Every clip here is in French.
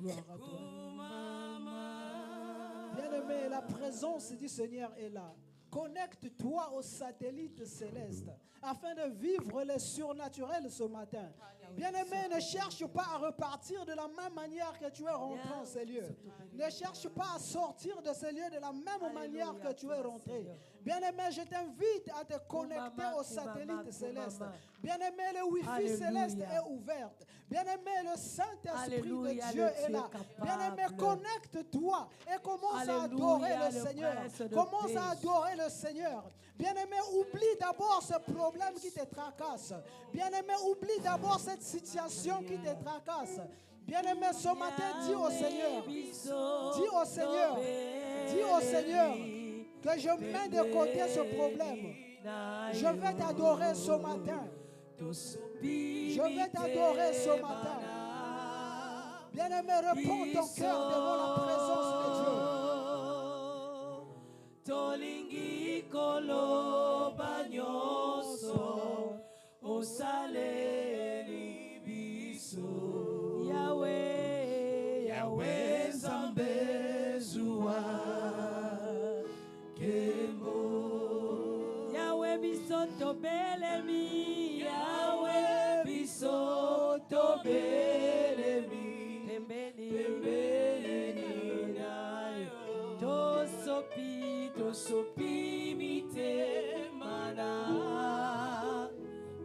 Gloire à toi. Bien-aimé, la présence du Seigneur est là. Connecte-toi au satellite céleste afin de vivre le surnaturel ce matin. Bien-aimé, ne cherche pas à repartir de la même manière que tu es rentré en ces lieux. Ne cherche pas à sortir de ces lieux de la même manière que tu es rentré. Bien-aimé, je t'invite à te connecter au satellite céleste. Bien-aimé, le Wi-Fi céleste est ouvert. Bien-aimé, le Saint-Esprit de Dieu est là. Bien-aimé, connecte-toi et commence à adorer le Seigneur. Commence à adorer le Seigneur. Bien-aimé, oublie d'abord ce problème qui te tracasse. Bien-aimé, oublie d'abord cette situation qui te tracasse. Bien-aimé, ce matin, dis au Seigneur, que je mets de côté ce problème. Je vais t'adorer ce matin. Je vais t'adorer ce matin. Bien-aimé, réponds ton cœur devant la présence de Dieu. Tolingi koloba nyonso osaleli biso Yahweh Yahweh Nzambe zuwa kembo Yahweh biso tobelemi Yahweh biso tobelemi pembeni nayo tosopi mitemana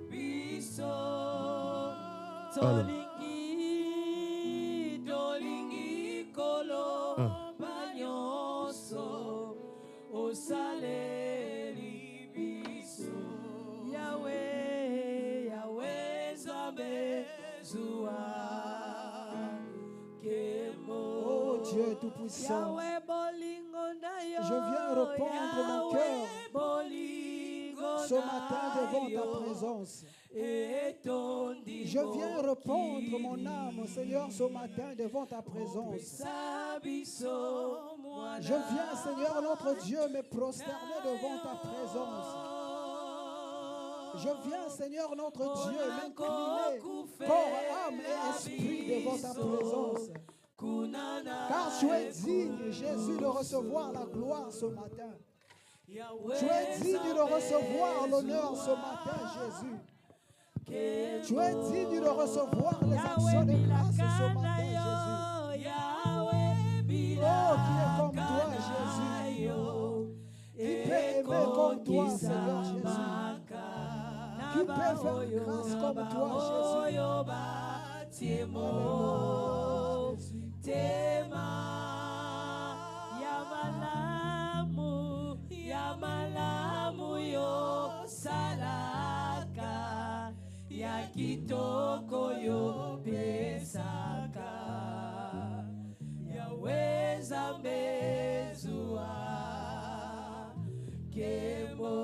biso tolingi koloba nyonso osaleli biso Yahweh Yahweh Nzambe zuwa kembo. Oh Dieu Tout-Puissant, je viens répandre mon cœur ce matin devant ta présence. Je viens répandre mon âme, Seigneur, ce matin devant ta présence. Je viens, Seigneur, notre Dieu, me prosterner devant ta présence. Je viens, Seigneur, notre Dieu, m'incliner, corps, âme et esprit devant ta présence. Car tu es digne, Jésus, de recevoir la gloire ce matin. Tu es digne de recevoir l'honneur ce matin, Jésus. Tu es digne de recevoir les actions de grâce ce matin, Jésus. Oh, qui est comme toi, Jésus. Qui peut aimer comme toi, Seigneur Jésus. Qui peut faire grâce comme toi, Jésus. Tema Yamalamu yo salaka Yakitoko yo pesaka Yahweh Nzambe zuwa kembo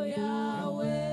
Yahweh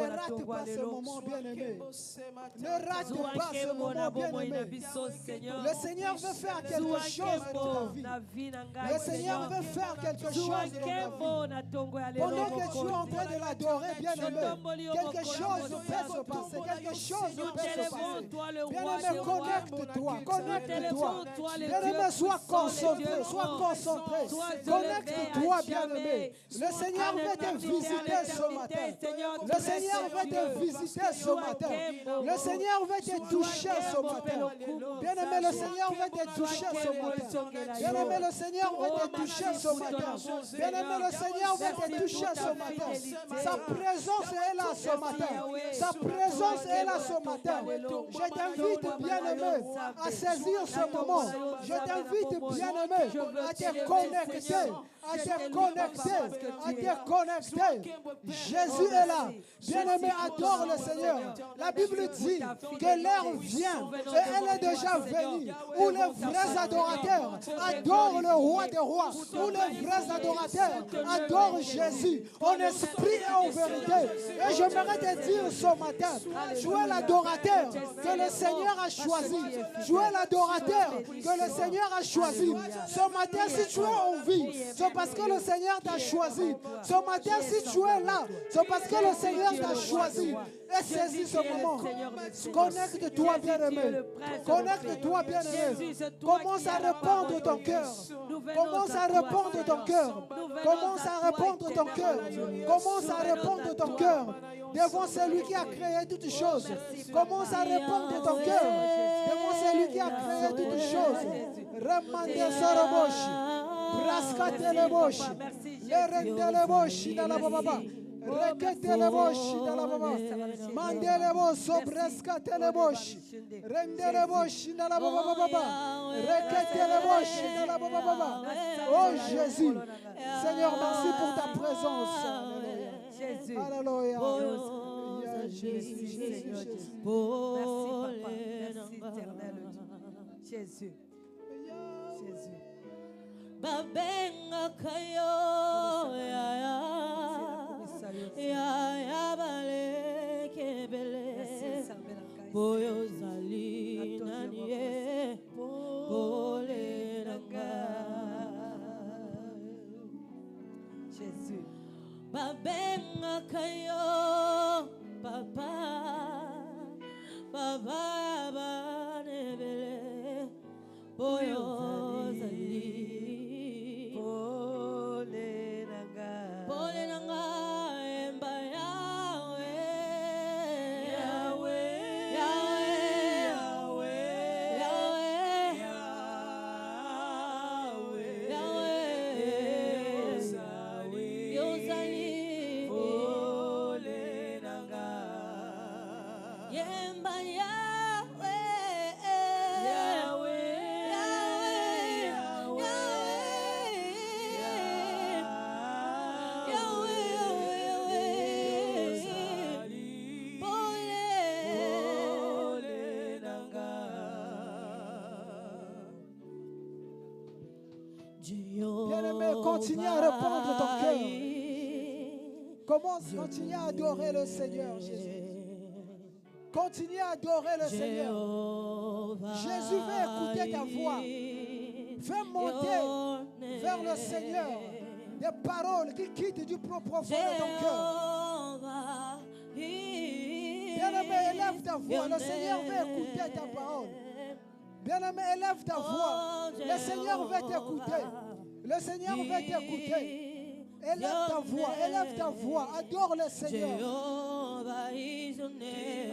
Ne rate pas ce moment, bien-aimé. Ne rate pas ce moment, bien-aimé. Le Seigneur veut faire quelque chose dans ta vie. Le Seigneur veut faire quelque chose dans ta vie. Pendant que tu es en train de l'adorer, bien-aimé, quelque chose peut se passer. Quelque chose peut se passer. Bien-aimé, connecte-toi. Connecte-toi. Bien-aimé, sois concentré. Sois concentré. Connecte-toi, bien-aimé. Le Seigneur veut te visiter ce matin. Le Seigneur veut te visiter ce matin. Le Seigneur veut te toucher ce matin. Bien-aimé, le Seigneur veut te toucher ce matin. Bien-aimé, le Seigneur veut te toucher ce matin. Bien-aimé, le Seigneur veut te toucher ce matin. Sa présence est là ce matin. Sa présence est là ce matin. Je t'invite, bien-aimé, à saisir ce moment. Je t'invite, bien-aimé, à te connecter. À te connecter. À te connecter. Jésus est là. Bien-aimé, adore le Seigneur. La Bible dit que l'heure vient et elle est déjà venue où les vrais adorateurs adorent le roi des rois, où les vrais adorateurs adorent Jésus en esprit et en vérité. Et j'aimerais te dire ce matin, tu es l'adorateur que le Seigneur a choisi. Tu es l'adorateur que le Seigneur a choisi. Ce matin, si tu es en vie, c'est parce que le Seigneur t'a choisi. Ce matin, si tu es là, c'est parce que le Seigneur t'a choisi. Et saisis ce moment. Connecte-toi, bien-aimé. Connecte-toi, bien-aimé. Commence à répandre ton cœur. Commence à répandre ton cœur. Commence à répandre ton cœur. Commence à répandre ton cœur devant celui qui a créé toutes choses. Commence à répandre ton cœur devant celui qui a créé toutes choses. Remande Soroboshi. Braskate le boshi. Le rende le boshi dans la baba. Rekete le boshi dans la baba. Mande le bosso braskate le boshi. Rende le boshi dans la baba. Rekete le boshi dans la baba. Oh Jésus. Seigneur, merci pour ta présence. Jésus. Alléluia. Jésus. Jésus. Merci, papa. Merci, éternel Dieu. Jésus. Jésus. Babenga kayo ya bale kebele boyo zali nanye bole nanga Jésus. Babenga kayo papa baba banebele boyo zali Bien-aimé, continue à répandre ton cœur. Continue à adorer le Seigneur, Jésus. Continue à adorer le Seigneur. Jésus veut écouter ta voix. Fais monter vers le Seigneur des paroles qui quittent du profond de ton cœur. Bien-aimé, élève ta voix. Le Seigneur veut écouter ta parole. Bien-aimé, élève ta voix. Le Seigneur veut t'écouter. Le Seigneur veut t'écouter. Élève ta voix, adore le Seigneur. Jehovah is your name.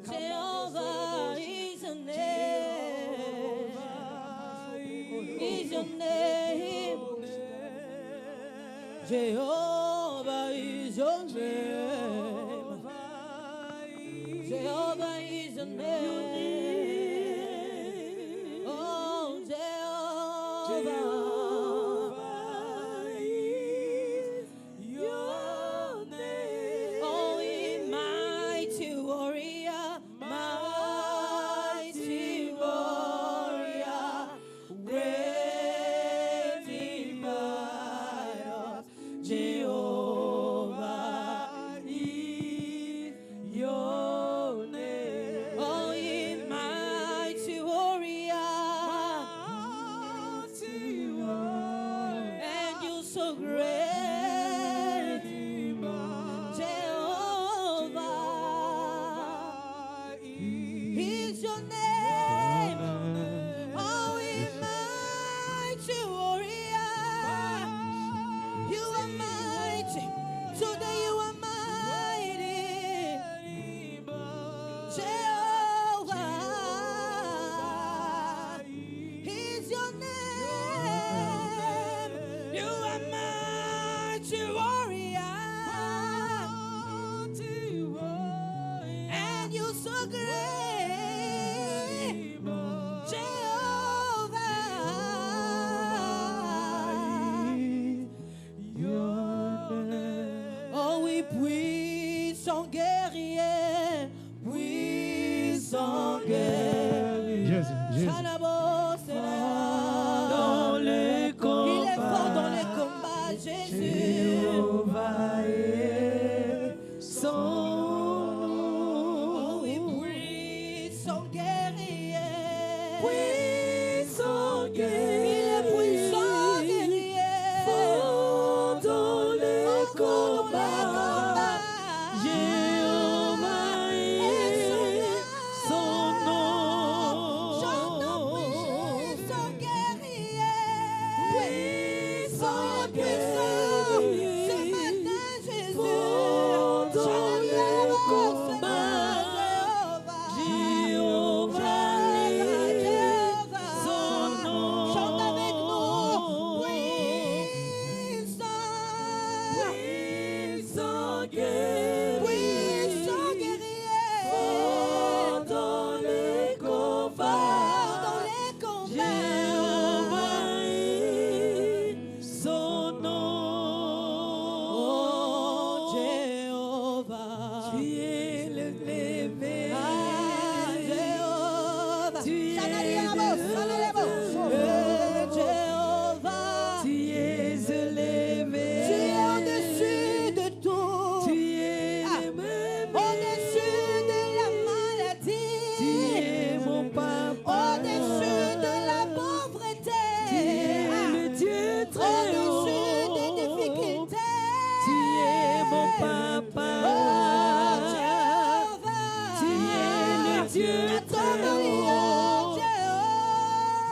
Jehovah is your name. Is your name. Jehovah is your name. Jehovah is your name. so great. Jehovah is your name. Oh, mighty warrior. You are mighty. Today you are mighty. Jehovah is your name. You are mighty warrior. And you're so great. Jehovah. Oh oui, puissant guerrier, puissant guerrier. Jésus, Jésus. Salabo, Seigneur. Dans les Il combats, est fort dans les combats, Jésus. Jéhovah est son Oh oui, nom. puissant guerrier. Puissant Il est guerrier, puissant guerrier. fort dans les combats, Jéhovah est son nom. Chantons puissant guerrier. Puissant Puissant guerrier, ce matin, Jésus. fort dans les combats, Jéhovah est son nom. Chante avec nous. Puissant guerrier, Puissant guerrier. fort dans les combats, Dans les combats. Jéhovah est son nom. Oh, Jéhovah. Tu es le levé, Ah, Jéhovah. tu es Sanalebo, sanalebo. Jéhovah. tu es élevé, Tu es au-dessus de tout. tu es Ah, au-dessus de la maladie. tu es mon papa, Au-dessus de la pauvreté. tu es le Dieu très haut, Au-dessus des difficultés. tu es mon papa, Oh, Jéhovah. tu es le Dieu très haut,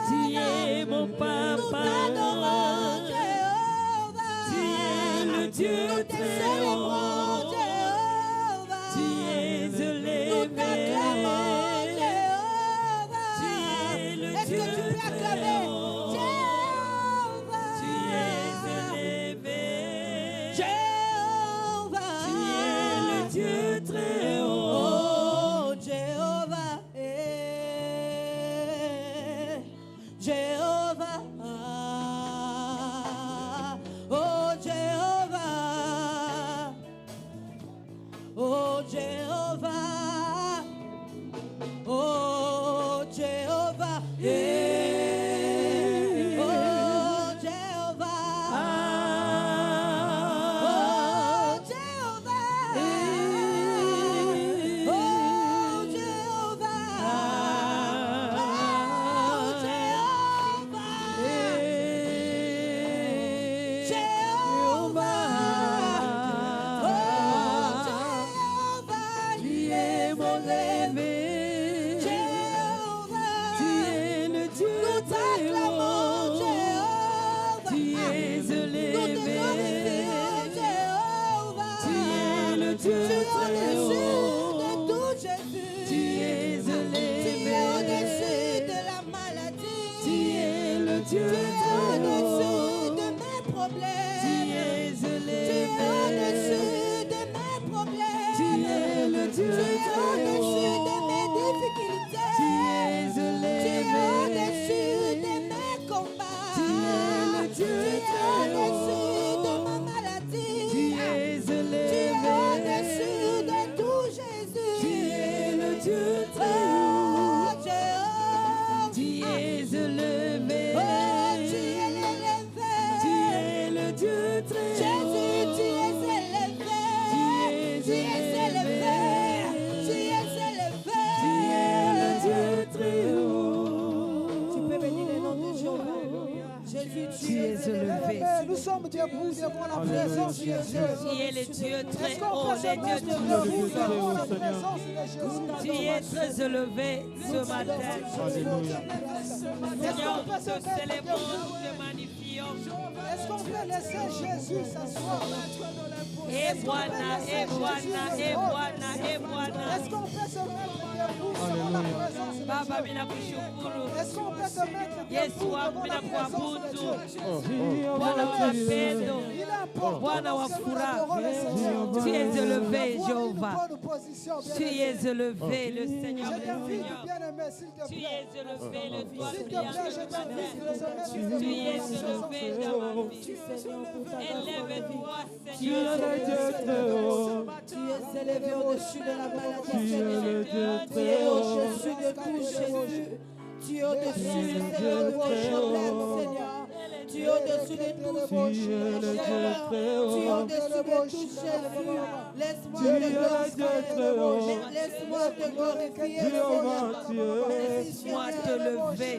tu es mon Nous papa, t'adorons, Jéhovah. tu es le Dieu Nous te très célébrons, haut, Jéhovah. tu es Nous élevé, t'acclamons, Jéhovah. tu es le Est-ce Dieu que tu peux très acclamer haut, Jéhovah? tu es élevé, Jéhovah. tu es le Dieu très haut. Oh, Jéhovah. Jéhovah. Oh, Jéhovah. Oh, Jéhovah. Oh, Jéhovah. Oh, Jéhovah. Oh, Jéhovah. Oh, Tu es mon levé, tu es le Dieu Tu es élevé. Nous sommes debout devant la présence de Jésus. Tu es le Dieu très Est-ce qu'on haut, peut se le Dieu mettre tout debout puissant. devant la présence de Jésus? Tu es très élevé ce matin. Seigneur, nous te célébrons, nous te magnifions. Est-ce qu'on peut laisser Jésus s'asseoir? Et Bwana, et Bwana, et Bwana, et Bwana. Est-ce qu'on peut se mettre debout devant la présence de Baba, Dieu? mina kushukuru. Est-ce qu'on peut se mettre Yesu debout wangu, devant mina la présence de kuabudu. Dieu? Bwana wa mapendo, Il est important Bwana wa que nous furaha. adorons le Seigneur. Tu es élevé, Avoir une Jéhovah. bonne position, bien Tu aimé. es élevé, le Seigneur Je des t'invite, Seigneurs. bien-aimé, s'il te Tu plaît. es élevé, le toi S'il te brillant plaît, je ce matin. t'invite de se mettre Tu debout es devant la présence de élevé Dieu. dans ma vie. Élève-toi, Tu es Seigneur. le Dieu très haut. Tu es élevé au-dessus de la maladie, Seigneur. Tu es au-dessus de tout, Jésus. Tu es au-dessus, Seigneur, de vos problèmes, Seigneur. Tu es au-dessus de tout, Seigneur. Tu es au-dessus de tout, Jésus. Laisse-moi te glorifier. Laisse-moi te glorifier, Seigneur. Laisse-moi te lever.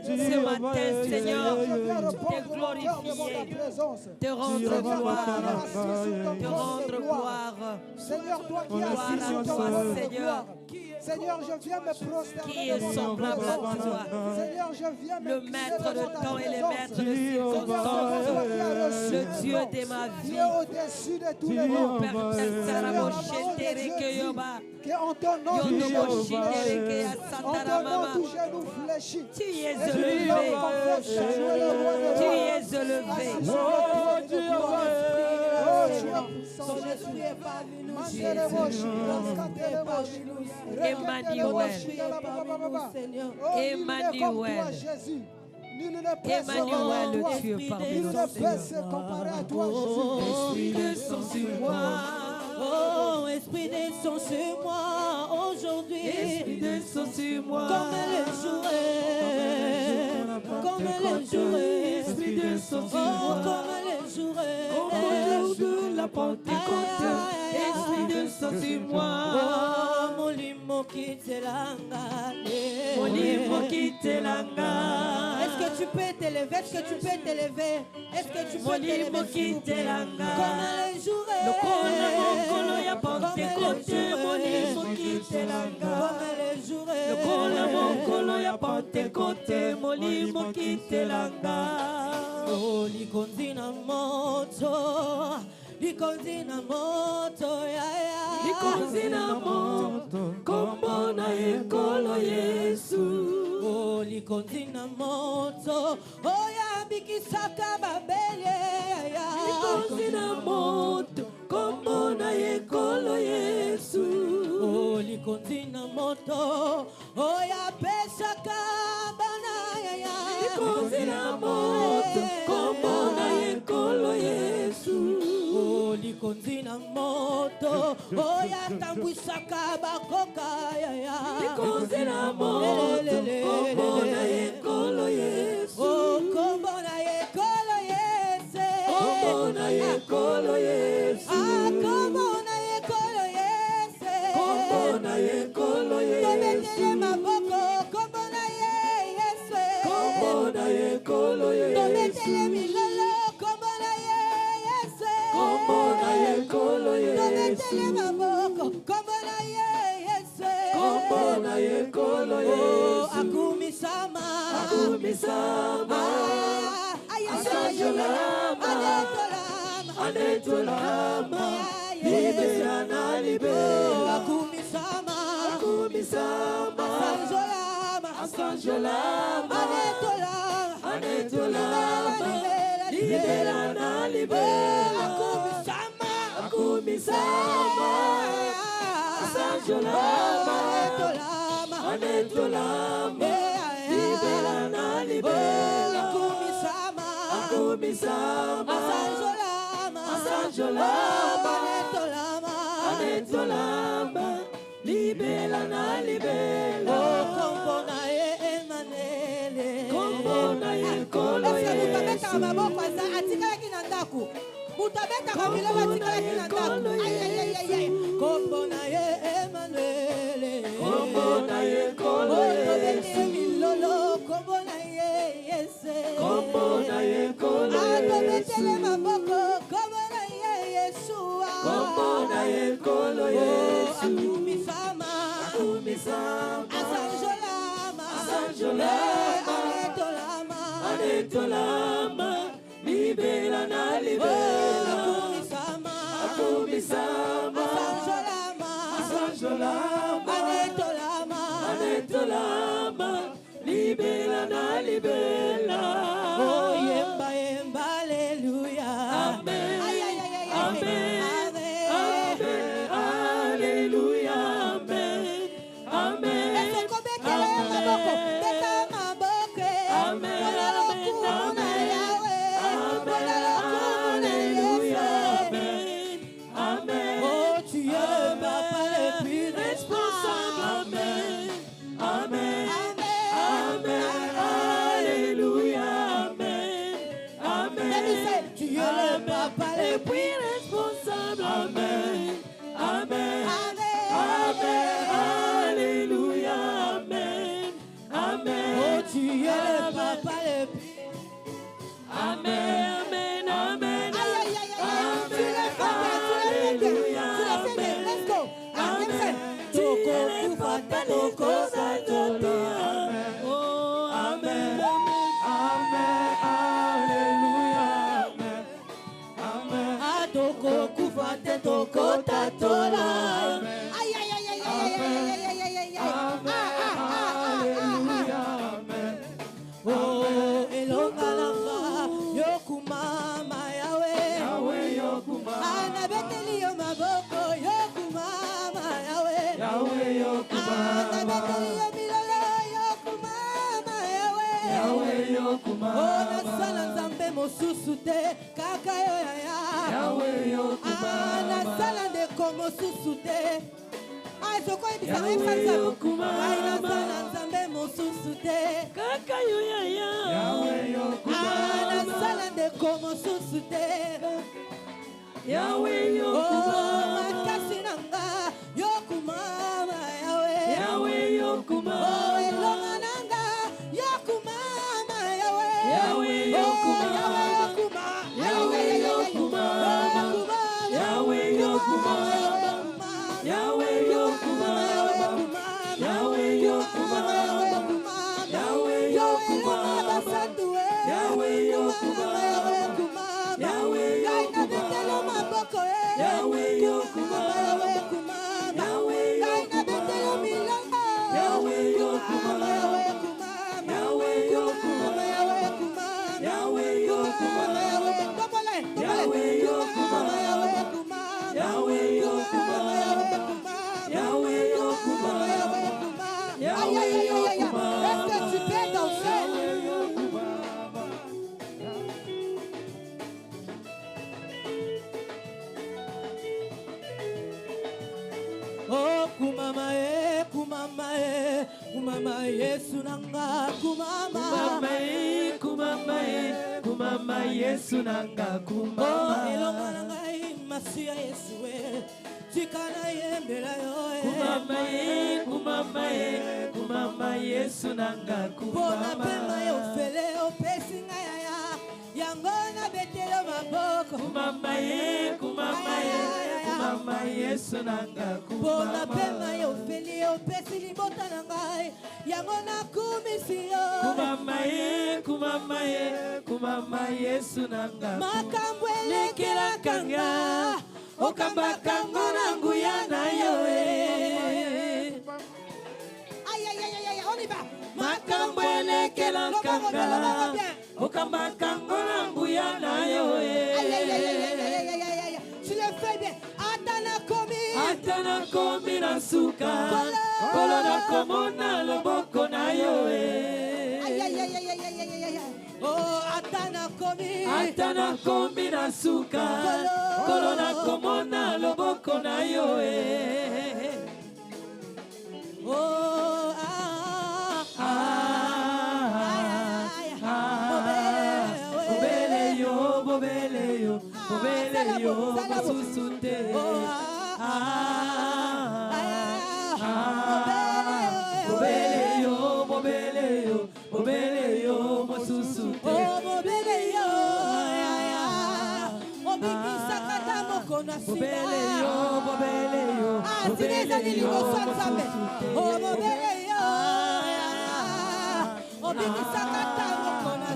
Ce matin, Seigneur, te glorifier, te rendre gloire, te rendre gloire. Seigneur, toi qui as Gloire assis sur à ton toi, trône de Seigneur. gloire. Seigneur, je viens me Qui prosterner est devant ta semblable à présence. toi? Seigneur, je viens Le me maître de temps et le maître de Seigneur, circonstances, le Dieu de ma qui vie. est au-dessus de tous les Mon noms. Père, Seigneur, la parole de Dieu dit que en ton nom, Yondo tout genou Boshindereke fléchit. à En Santara ton nom, Mama. tout genou fléchit. Tu es Et je élevé. confesse, tu es le roi des Tu rois. es élevé. Assis sur le trône de gloire. Oh, tu es puissant. Ton esprit est parmi nous, Mandele boshi, raskatele boshi. Emmanuel. Seigneur. Oh, nul n'est comme toi, Emmanuel. Jésus. Nul ne peut se comparer Emmanuel, à le toi. Dieu parmi Nul nous, ne peut Seigneur. se comparer à toi, Esprit Jésus. descend sur moi. Oh, Esprit descend sur moi aujourd'hui. Esprit descend sur moi. Comme elle jouait. Comme elle jouait. Esprit descend sur Oh, moi. comme elle jouait. Comme au jour de la Pentecôte. Esprit descend sur moi. Oh, mon limo qui te Mon livre qui t'élanga. Est-ce que tu peux t'élever? Est-ce que tu peux t'élever? Est-ce que tu Mon peux livre t'élever? qui s'il vous plaît? t'élanga. Comme elle jouait. Lokola mokolo ya Comme elle Pentecôte. jouait. Mon livre qui t'élanga. Comme elle jouait. Lokola mokolo ya Pentecôte. Mon livre qui t'élanga. Oh, likonzi na moto. Likonzi na moto. Ya, ya. Likonzi na moto. Kombo na ekolo Yesu. Oh, likonzi na moto. Oh, ya bikisaka babele. Ya, ya. Likonzi na moto. Kombo na ekolo Yesu. Oh, likonzi na moto. Oh, ya pesaka bana. Ya, ya. Likonzi na moto. Kombo na ekolo Yesu. Oh, likonzi na moto. Oh, ya tambwisaka bakoka. Ya, ya. Likonzi na moto. Kombo na ekolo Yesu. Oh, kombo na ekolo Yesu. Kombo na ekolo Yesu. Ah, kombo na ekolo Yesu. Kombo na ekolo Tobetele Yesu. maboko, kombo na Yesu. Kombo na ekolo Tobetele Yesu. milolo, kombo na Yesu. Kombo na ekolo Tobetele Yesu. maboko, kombo na Yesu. Kombo na ekolo Oh, Yesu. akumisama. Akumisama. Asajolama. Anetolama. Libera libe. Akumisama. Akumisama. Asanjolama. Asanjolama. Anetolama. Anetolama. Libera libe. Akumisama. Akumisama. Asanjolama. Anetolama. Anetolama. Libera libe. Akumisama. Akumisama. Asanjolama. Asanjolama. Anetolama. Anetolama. Libera libela. Oh, kombo na ye Emmanuel. Kombo na ye ekolo Est-ce que mutu Yesu. abetaka maboko aza atikalaki na ndako? Mutu abetaka biloko atikalaki na ndako? Ayayayayay. Kombo na ye Emmanuel. Kombo na ye ekolo Oh, Yesu. tobetele milolo, kombo na ye Yesu. Kombo na ye Anetolama, libela na libela. Akumisama, Asanjolama, Anetolama, libela na libela. Oh, yemba, yemba, hallelujah. Amen. Amen. Amen. Alléluia. Amen. Amen.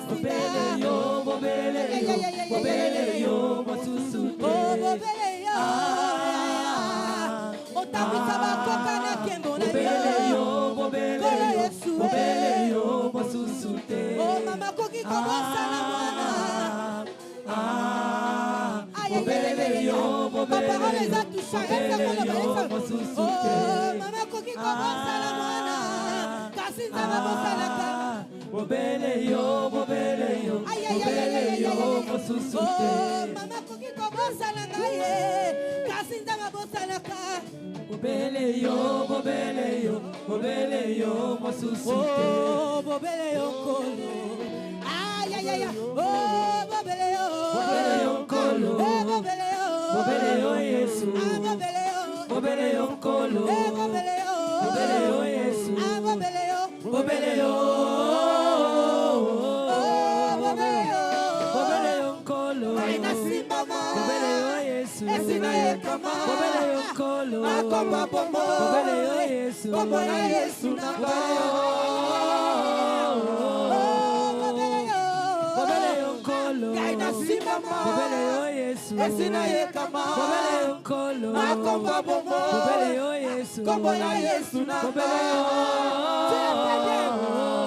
Bobele yo, bobele yo, bobele yo, mosusu te. Oh, bobele yo. Otambisa bakoka na kembo na yo. Bobele yo, mosusu te. Oh, mama koki kobosa na mwana. Bobele yo, Ma parole les a touchés. mosusu Oh, te. mama koki kobosa na mwana. Kasi nzama bosa na kama. Bobele yo, bobele yo, mosusu Oh, te. mama koki kobosa na ngaye. Kasi nzama bosa na kama. Bobele yo, mosusu te. Oh, bobele yo kolo. Ay, ay, ay, ay. Oh, bobele yo. Bobele yo kolo. Eh, bobele yo. Bobele yo Yesu. Ah, bobele yo. Bobele yo kolo. Eh, bobele yo. Bobele yo Yesu. Ah, bobele yo. Bobele yo. Oh, bobele yo. Bobele yo kolo. Ay, nasimama. Bobele yo Yesu. Esina ye kama. Bobele yo kolo. Akomba bombo. Bobele yo Yesu. Kombo na Yesu na ba. Oh, bobele yo. Bobele yo kolo. Ay, nasimama. Bobele yo Yesu. Esina ye kama. Bobele yo kolo. Akomba bombo. Bobele yo Yesu. Kombo na Yesu na ba. Bobele yo.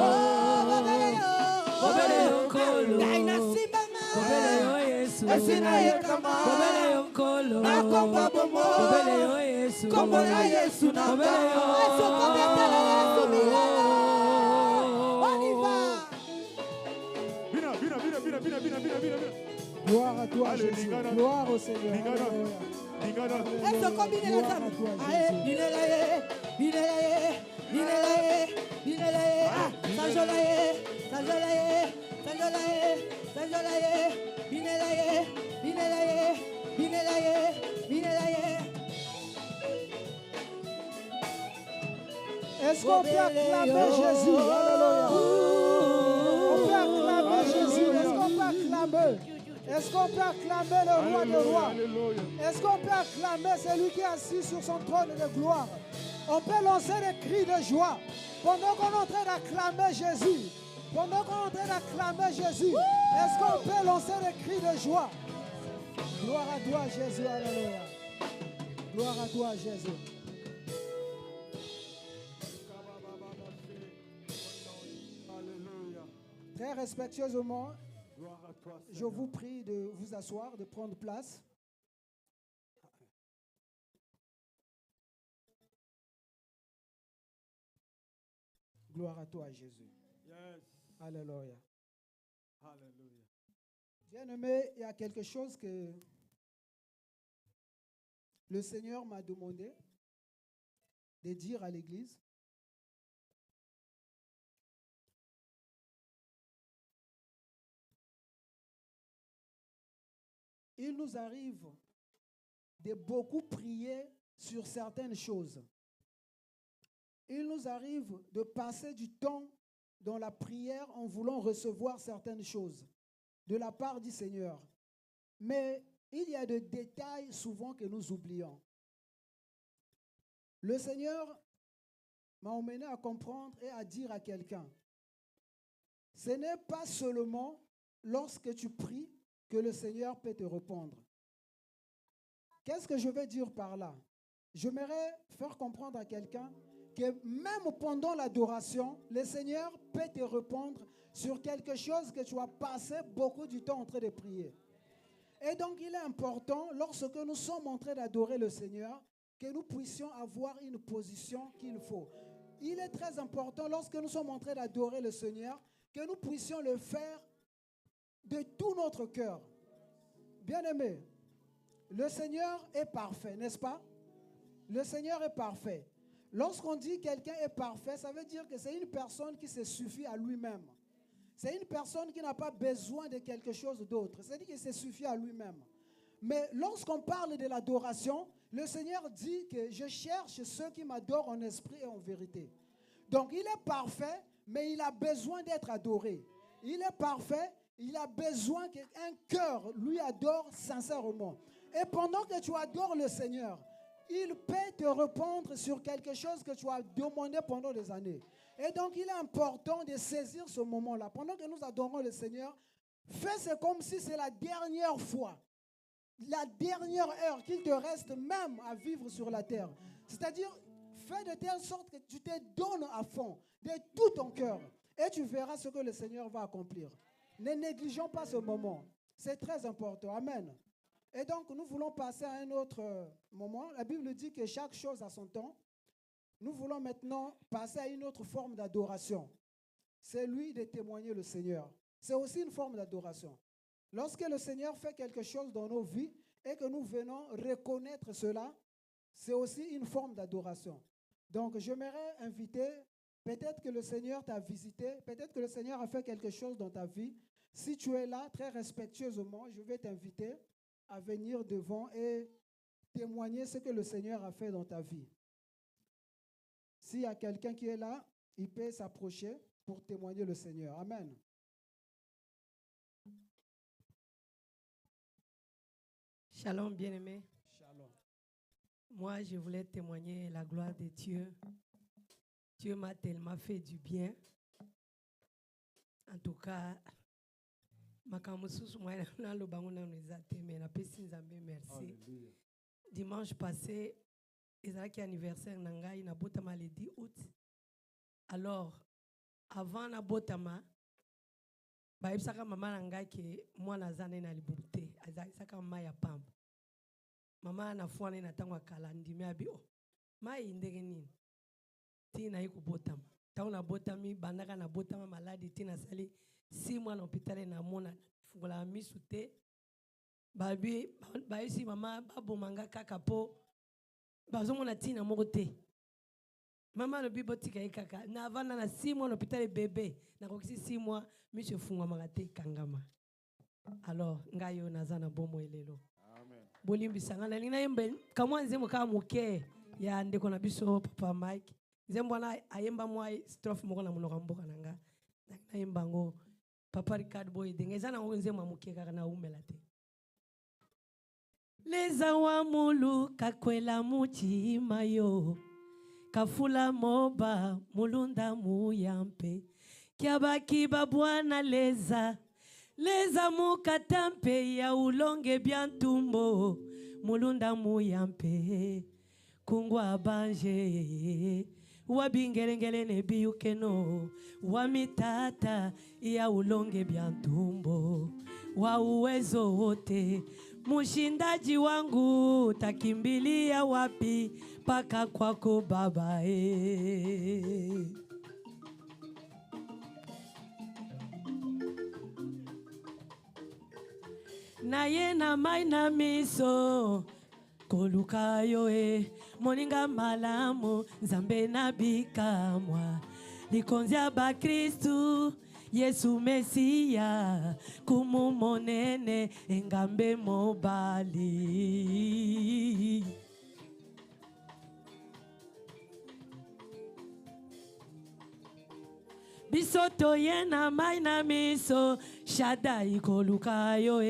Oh, bobele yo. Bobele yo kolo. Ay, nasimama. Bobele yo Yesu. Esina ye kama. Bobele yo kolo. Akomba bombo. Bobele yo Yesu. Kombo na Yesu na ba. Bobele yo. Eso kometela Yesu milele. On y va. Gloire à toi, Allez, Jésus. Ligana. Gloire au Seigneur. Ligana. Alléluia. Eso combine la table. Aye, binelaye, binelaye, binelaye, binelaye. Sanjolaye, sanjolaye, sanjolaye, sanjolaye, binelaye, binelaye, binelaye, binelaye. Est-ce qu'on peut acclamer Jésus? Alléluia. On peut acclamer Jésus. Est-ce qu'on peut acclamer? Est-ce qu'on peut acclamer le roi des rois? Est-ce qu'on peut acclamer celui qui est assis sur son trône de gloire? On peut lancer des cris de joie pendant qu'on est en train d'acclamer Jésus. Pendant qu'on est en train d'acclamer Jésus, est-ce qu'on peut lancer des cris de joie? Gloire à toi, Jésus. Alléluia. Gloire à toi, Jésus. Très respectueusement, je vous prie de vous asseoir, de prendre place. Gloire à toi, Jésus. Alléluia. Bien-aimé, il y a quelque chose que le Seigneur m'a demandé de dire à l'Église. Il nous arrive de beaucoup prier sur certaines choses. Il nous arrive de passer du temps dans la prière en voulant recevoir certaines choses de la part du Seigneur. Mais il y a des détails souvent que nous oublions. Le Seigneur m'a emmené à comprendre et à dire à quelqu'un, ce n'est pas seulement lorsque tu pries que le Seigneur peut te répondre. Qu'est-ce que je veux dire par là? J'aimerais faire comprendre à quelqu'un que même pendant l'adoration, le Seigneur peut te répondre sur quelque chose que tu as passé beaucoup du temps en train de prier. Et donc, il est important, lorsque nous sommes en train d'adorer le Seigneur, que nous puissions avoir une position qu'il faut. Il est très important, lorsque nous sommes en train d'adorer le Seigneur, que nous puissions le faire de tout notre cœur. Bien-aimé, le Seigneur est parfait, n'est-ce pas? Le Seigneur est parfait. Lorsqu'on dit quelqu'un est parfait, ça veut dire que c'est une personne qui se suffit à lui-même. C'est une personne qui n'a pas besoin de quelque chose d'autre. C'est-à-dire qu'il se suffit à lui-même. Mais lorsqu'on parle de l'adoration, le Seigneur dit que je cherche ceux qui m'adorent en esprit et en vérité. Donc il est parfait, mais il a besoin d'être adoré. Il est parfait, il a besoin qu'un cœur lui adore sincèrement. Et pendant que tu adores le Seigneur, il peut te répondre sur quelque chose que tu as demandé pendant des années. Et donc, il est important de saisir ce moment-là. Pendant que nous adorons le Seigneur, fais-c'est comme si c'est la dernière fois, la dernière heure qu'il te reste même à vivre sur la terre. C'est-à-dire, fais de telle sorte que tu te donnes à fond, de tout ton cœur. Et tu verras ce que le Seigneur va accomplir. Ne négligeons pas ce moment. C'est très important. Amen. Et donc, nous voulons passer à un autre moment. La Bible dit que chaque chose a son temps. Nous voulons maintenant passer à une autre forme d'adoration. C'est lui de témoigner le Seigneur. C'est aussi une forme d'adoration. Lorsque le Seigneur fait quelque chose dans nos vies et que nous venons reconnaître cela, c'est aussi une forme d'adoration. Donc, j'aimerais inviter, peut-être que le Seigneur t'a visité, peut-être que le Seigneur a fait quelque chose dans ta vie. Si tu es là, très respectueusement, je vais t'inviter à venir devant et témoigner ce que le Seigneur a fait dans ta vie. S'il y a quelqu'un qui est là, il peut s'approcher pour témoigner le Seigneur. Amen. Shalom, bien-aimé. Shalom. Moi, je voulais témoigner la gloire de Dieu. Dieu m'a tellement fait du bien. En tout cas, merci. Dimanche passé, il y a un anniversaire nangai na botama le 10 août. Alors, avant na botama, ba ibsaka mama nangai ke mwana zane na libubute, azaka mama ya pamba. Mama na fuane na tangwa kala ndimi abi o. Mai ndenge nini? Tina yiku botama. Tauna botami bandaka na botama maladi tina sali 6 mois na hôpital na mona fungula misute. Babi ba isi mama babo manga kaka po bazomona tina moko te. Mama no bibotika kaka na avana na 6 mois na hôpital bébé na kokisi 6 mois monsieur fungwa magate kangama. Alors ngayo nazana bomo elelo. Amen. Bolimbi sangana lina yembe kamwa nzemo kama muke ya ndeko na biso papa Mike. Nzembo na ayemba mwa strophe moko na munoko mboka nanga. Na yemba ngo papa Ricard boy dengeza na nzemo muke kaka na umela te. Leza wa mulu kakwela muchima yo kafula moba mulunda muyampe kiabaki babwana leza leza mukatampe ya ulonge byantumbo mulunda muyampe kungwa banje wabingelengele nebiyukeno wamitata ya ulonge byantumbo wa uwezo wote mushindaji wangu takimbilia wapi paka kwako baba naye na mai na miso kolukayo moninga malamu nzambe na bikamwa likonzia ba Kristu Yesu Mesia kumu monene engambe mobali bisoto yena mai na miso shada ikolukayo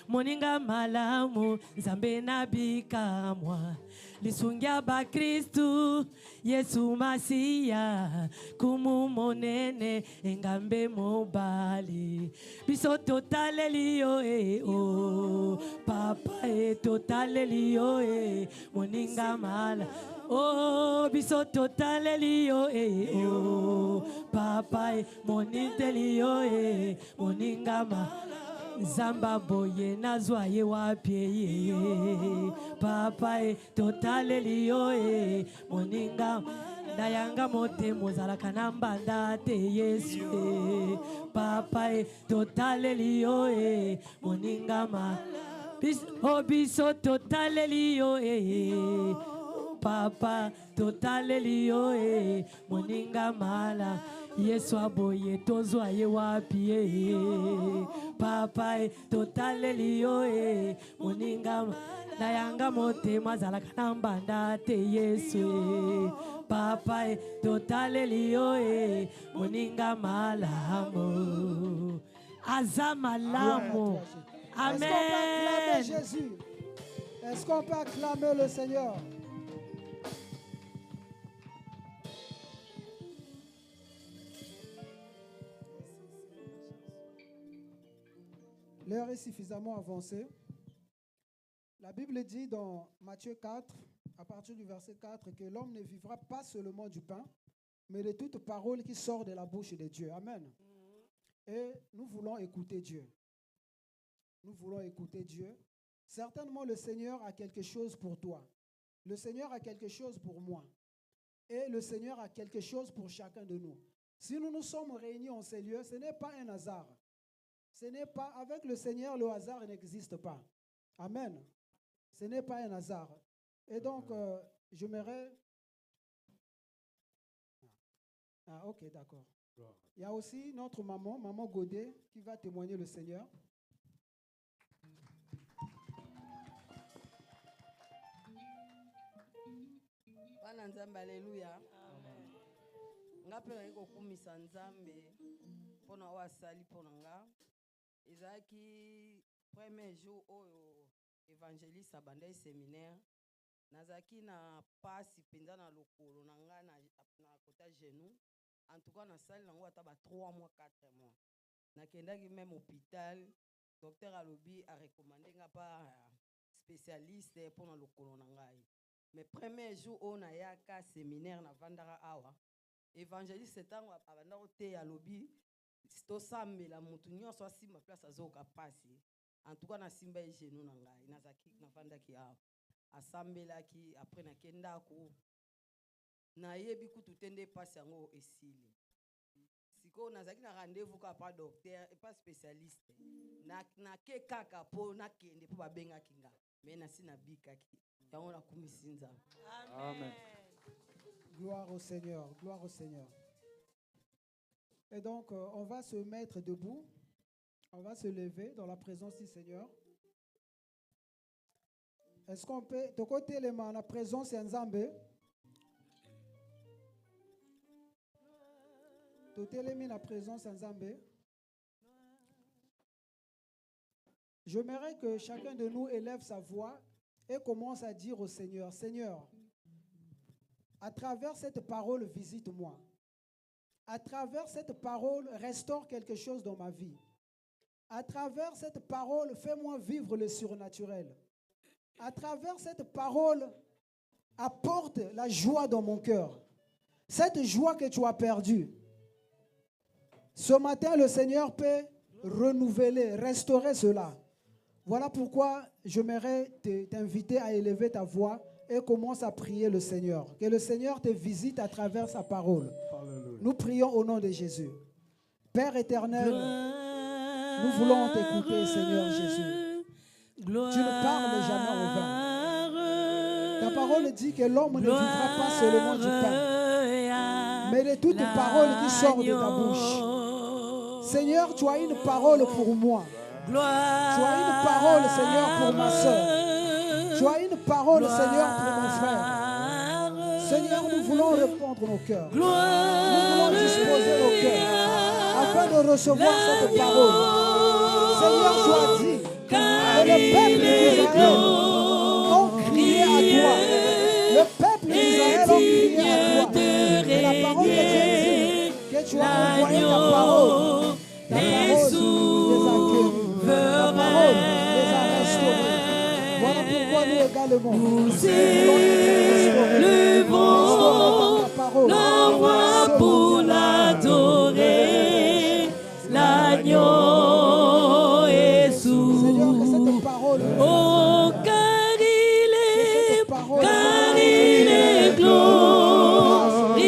moninga malamu nzambe na bikamwa lisungia ba Kristu Yesu Masia kumu monene engambe mobali biso totalelio oh papa totalelio moninga mala oh biso totalelio oh papa monitelio moninga mala Zamba boye nazwa ye wapie papa totalelio moninga dayanga mote mozala kanamba ndate Yesu papa totalelio moninga ma biso totalelio papa totalelio moninga mala Yesu aboye tozwa ye wapi papa totalelio moninga dayanga mote mazala kanamba ndate Yesu papa totalelio moninga malamu azamalamu. Amen. Est-ce qu'on peut acclamer Jésus? Est-ce qu'on peut acclamer le Seigneur? L'heure est suffisamment avancée. La Bible dit dans Matthieu 4, à partir du verset 4, que l'homme ne vivra pas seulement du pain, mais de toute parole qui sort de la bouche de Dieu. Amen. Et nous voulons écouter Dieu. Nous voulons écouter Dieu. Certainement, le Seigneur a quelque chose pour toi. Le Seigneur a quelque chose pour moi. Et le Seigneur a quelque chose pour chacun de nous. Si nous nous sommes réunis en ces lieux, ce n'est pas un hasard. Ce n'est pas, avec le Seigneur, le hasard n'existe pas. Amen. Ce n'est pas un hasard. Et donc, j'aimerais... Ah, ok, d'accord. Il y a aussi notre maman, maman Godet, qui va témoigner le Seigneur. Alléluia. Ngapela kokumisa nzambe pona wasali pona nga ezaki premier jour oyo évangéliste abandai séminaire nazaki na pasi penza na lokolo na nga na kota genou en tout cas na sali nango ata ba 3 mois 4 mois nakendaki même hôpital docteur alobi a recommandé nga pa spécialiste pona lokolo na ngai. Mais premier jour on a yaka séminaire na vandara awa évangéliste tango abandako te ya lobi to sambela mutu nyonso asimba place azoka pasi en tout cas na simba e genou na ngai nazaki na vandaki awa asambelaki après na kendako na yebi kutu tende pasi yango esili siko nazaki na rendez-vous ka pa docteur et pas spécialiste na ke kaka po na kende po babengaki nga mais na sina bikaki. Amen. Gloire au Seigneur, gloire au Seigneur. Et donc, on va se mettre debout, on va se lever dans la présence du Seigneur. Est-ce qu'on peut, de côté les mains, la présence est Nzambe? De côté les mains, la présence est Nzambe? J'aimerais que chacun de nous élève sa voix et commence à dire au Seigneur, Seigneur, à travers cette parole, visite-moi. À travers cette parole, restaure quelque chose dans ma vie. À travers cette parole, fais-moi vivre le surnaturel. À travers cette parole, apporte la joie dans mon cœur. Cette joie que tu as perdue. Ce matin, le Seigneur peut renouveler, restaurer cela. Voilà pourquoi j'aimerais t'inviter à élever ta voix et commence à prier le Seigneur. Que le Seigneur te visite à travers sa parole. Alléluia. Nous prions au nom de Jésus. Père éternel, nous voulons t'écouter, Seigneur Jésus. Tu ne parles jamais en vain. Ta parole dit que l'homme ne vivra pas seulement du pain, mais de toute parole qui sort de ta bouche. Seigneur, tu as une parole pour moi. Tu as une parole, Seigneur, pour ma soeur. Tu as une parole, Seigneur, pour mon frère. Seigneur, nous voulons répondre nos cœurs. Nous voulons disposer nos cœurs afin de recevoir cette parole. Seigneur, tu as dit que le peuple d'Israël ont crié à toi. Le peuple d'Israël ont crié à toi. Et la parole de Dieu dit que tu as envoyé ta parole. Ta parole les a guéris. Ta parole les a restaurés. Voilà pourquoi nous également nous élevons la voix pour l'adorer. L'agneau est sourd. Seigneur, que cette parole, oh, car il est glorieux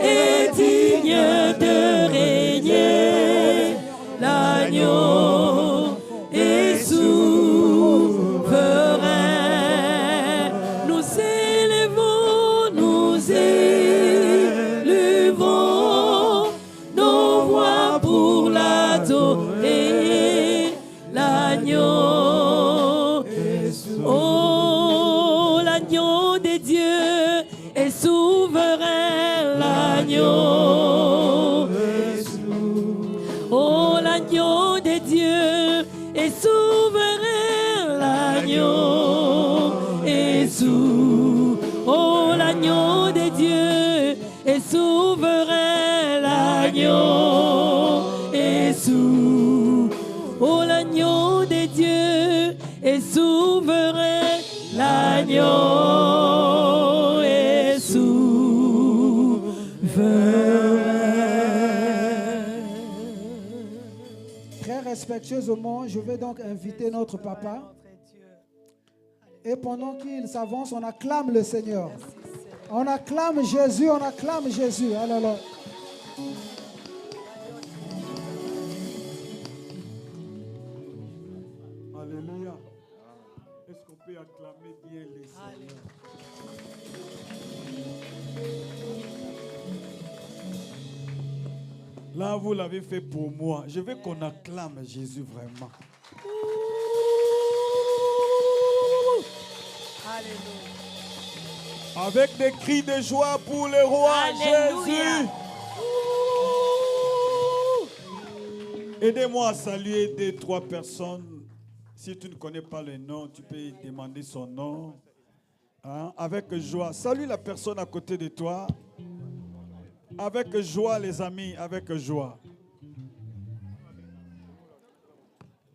et digne de régner. L'agneau est souverain. Nous élevons nos voix pour l'adorer. L'agneau est souverain. Oh, l'agneau de Dieu est souverain. L'agneau est souverain. Oh, l'agneau de Dieu est souverain. L'agneau est souverain. Oh, l'agneau de Dieu est souverain. L'agneau est souverain. Oh, l'agneau des dieux est souverain. L'agneau est souverain. Très respectueusement, je vais donc inviter notre papa. Et pendant qu'il s'avance, on acclame le Seigneur. On acclame Jésus, on acclame Jésus. Alors, Alléluia. Est-ce qu'on peut acclamer bien les Seigneurs? Là, vous l'avez fait pour moi. Je veux qu'on acclame Jésus vraiment. Avec des cris de joie pour le roi Jésus. Aidez-moi à saluer 2-3 personnes. Si tu ne connais pas le nom, tu peux demander son nom. Hein? Avec joie. Salue la personne à côté de toi. Avec joie, les amis, avec joie.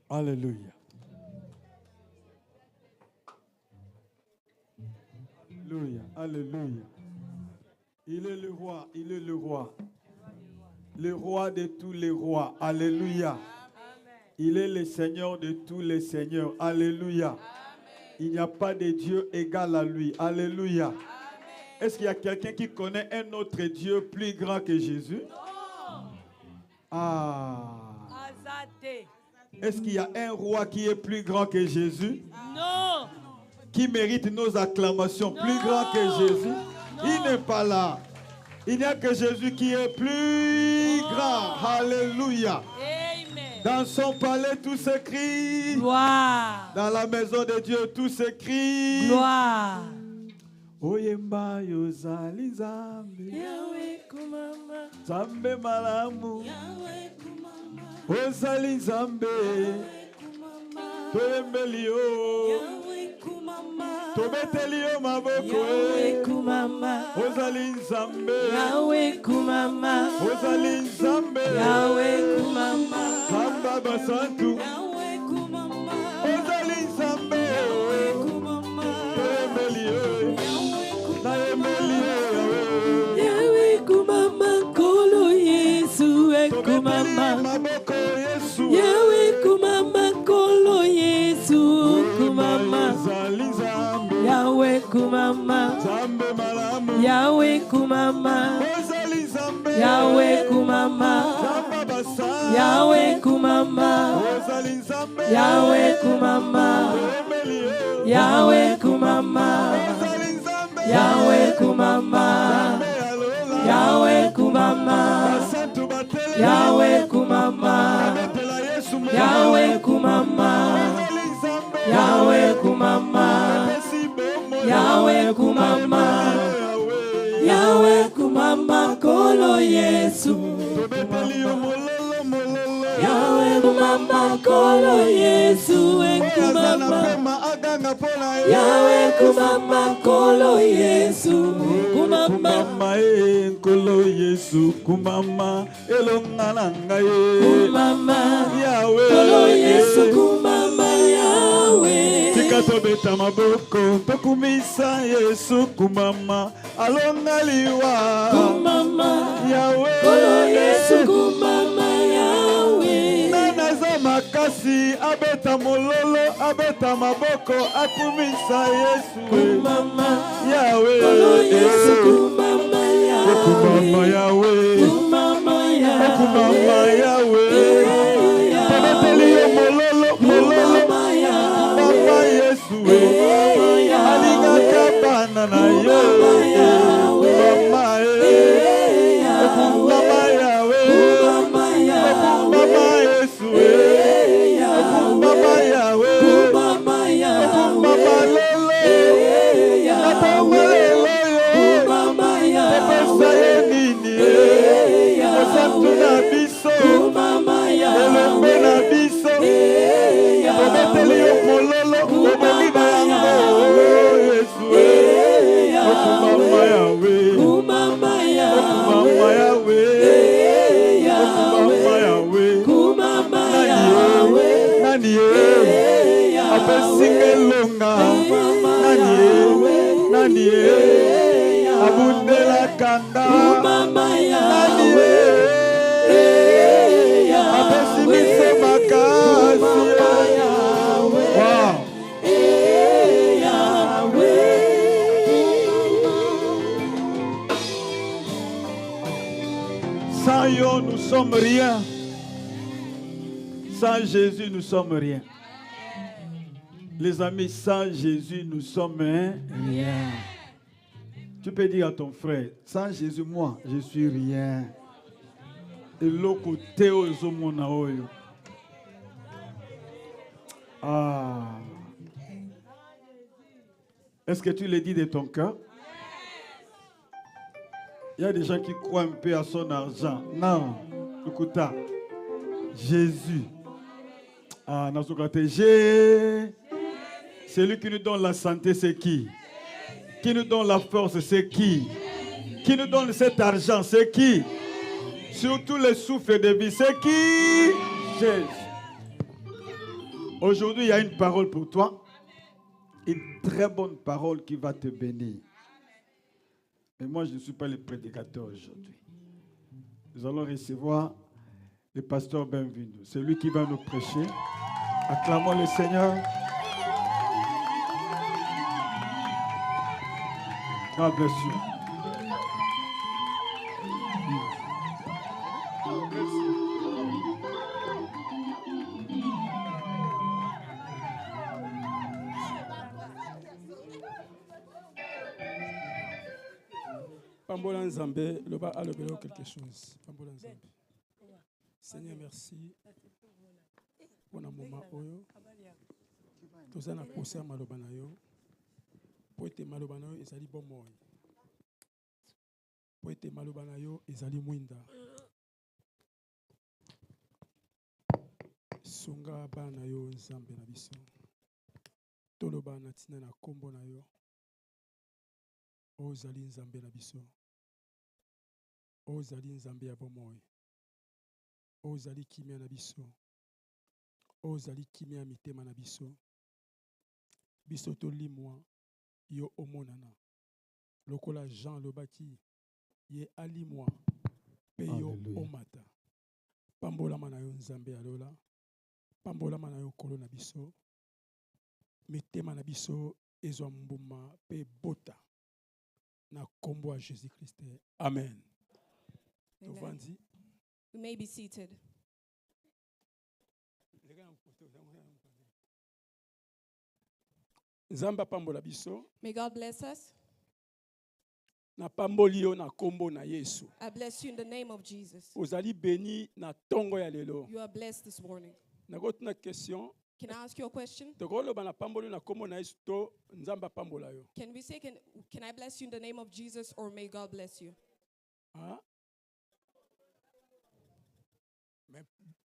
Alléluia. Alléluia, alléluia. Il est le roi, il est le roi. Le roi de tous les rois. Alléluia. Il est le Seigneur de tous les seigneurs. Alléluia. Il n'y a pas de Dieu égal à lui. Alléluia. Est-ce qu'il y a quelqu'un qui connaît un autre Dieu plus grand que Jésus? Ah. Est-ce qu'il y a un roi qui est plus grand que Jésus? Non. Qui mérite nos acclamations, plus grand que Jésus? Il n'est pas là. Il n'y a que Jésus qui est plus grand. Alléluia. Amen. Dans son palais, tout s'écrit. Gloire. Dans la maison de Dieu, tout s'écrit. Gloire. Oyemba yozali Nzambe. Yahweh kumama. Nzambe malamu. Yahweh kumama. Ozali Nzambe. Toyembeli yo. Yahweh kumama. Tobeteli yo maboko. Yahweh kumama. Ozali Nzambe. Yahweh kumama. Ozali Nzambe. Yahweh kumama. Samba basantu. Yahweh kumama. Ozali Nzambe. Yahweh kumama. Toyembeli yo. Nayembeli yo. Yahweh kumama kolo Yesu Tobeteli kumama. yo maboko Yesu. Yahweh kumama kolo Yesu kumama. Ozali Nzambe. Yahweh kumama. Nzambe malamu. Yahweh kumama. Ozali Nzambe. Yahweh kumama. Samba basantu. Yahweh kumama. Ozali Nzambe. Yahweh kumama. Toyembeli yo. Yahweh kumama. Ozali Nzambe. Yahweh kumama. Alola. Yahweh kumama. Basantu batele. Yahweh kumama. Betela Yesu mwana. Yahweh kumama. Ozali Nzambe. Yahweh kumama. Besi bomo. Yahweh kumama. Yahweh kumama kolo Yesu. Tobeteli yo mololo mololo. Yahweh kumama kolo Yesu kumama. Pema aganga pona ye. Yahweh kumama kolo Yesu kumama. Kumama nkolo Yesu kumama elonga nanga ye. Kumama Yahweh. kolo Yesu kumama Yahweh. Tika tobeta maboko tokumisa Yesu kumama alonga liwa. Kumama Yahweh. kolo Yesu kumama Yahweh. Nanaza makasi abeta mololo abeta maboko akumisa Yesu. Kumama Yahweh. kolo Yesu kumama Yahweh. Kumama Yahweh. Kumama Yahweh. Kumama Yahweh. Tobeteli yo mololo mololo. Kumama Yahweh. Papa Yesu. Alingaka bana na yo. Mama Mama Yahweh. Mama Yesu. Mama Yahweh. Mama lolo. Natama lelo yo. Tepesa ye nini. Osantu na biso. Singelonga. Nani Abundela Kanda. Nani Abesimise Makasi. Wow. Sans yo, nous sommes rien. Sans Jésus, nous sommes rien. Les amis, sans Jésus, nous sommes rien. Tu peux dire à ton frère, sans Jésus, moi, je suis rien. Et l'autre côté, ah. Est-ce que tu le dis de ton cœur? Il y a des gens qui croient un peu à son argent. Non, écoute, Jésus. Ah, dans son côté, celui qui nous donne la santé, c'est qui? Qui nous donne la force, c'est qui? Qui nous donne cet argent, c'est qui? Surtout les souffles de vie, c'est qui? Jésus. Aujourd'hui, il y a une parole pour toi. Une très bonne parole qui va te bénir. Mais moi, je ne suis pas le prédicateur aujourd'hui. Nous allons recevoir le pasteur Benvenu. C'est lui qui va nous prêcher. Acclamons le Seigneur. God bless you. Pambola Nzambe, le bas a le bélo quelque chose. Pambola Nzambe. Seigneur, merci pour un moment oyo. Tous en a poussé à malobanayo. Pour être malobanayo, ils allaient bon moi. Pour être malobanayo, ils allaient mwinda. Songa banayo Nzambe na biso. Toloba na tina na kombo na yo. Ozali Nzambe na biso. Ozali Nzambe ya bomoi. Ozali kimia na biso. Ozali kimia mitema na biso. Biso tolimwa yo omonana. Lokola Jean lobaki ye alimwa pe yo omata. Pambola mana yo Nzambe alola. Pambola mana yo kolo na biso. Mitema na biso ezwa mbuma pe bota. Na kombo a Jésus-Christ. Amen. Amen. You may be seated. Nzamba pambola biso. May God bless us. Na pamboli yo na kombo na Yesu. I bless you in the name of Jesus. Ozali béni na tongo ya lelo. You are blessed this morning. Na gotuna question. Can I ask you a question? Can we say, can I bless you in the name of Jesus, or may God bless you? Ah? Mais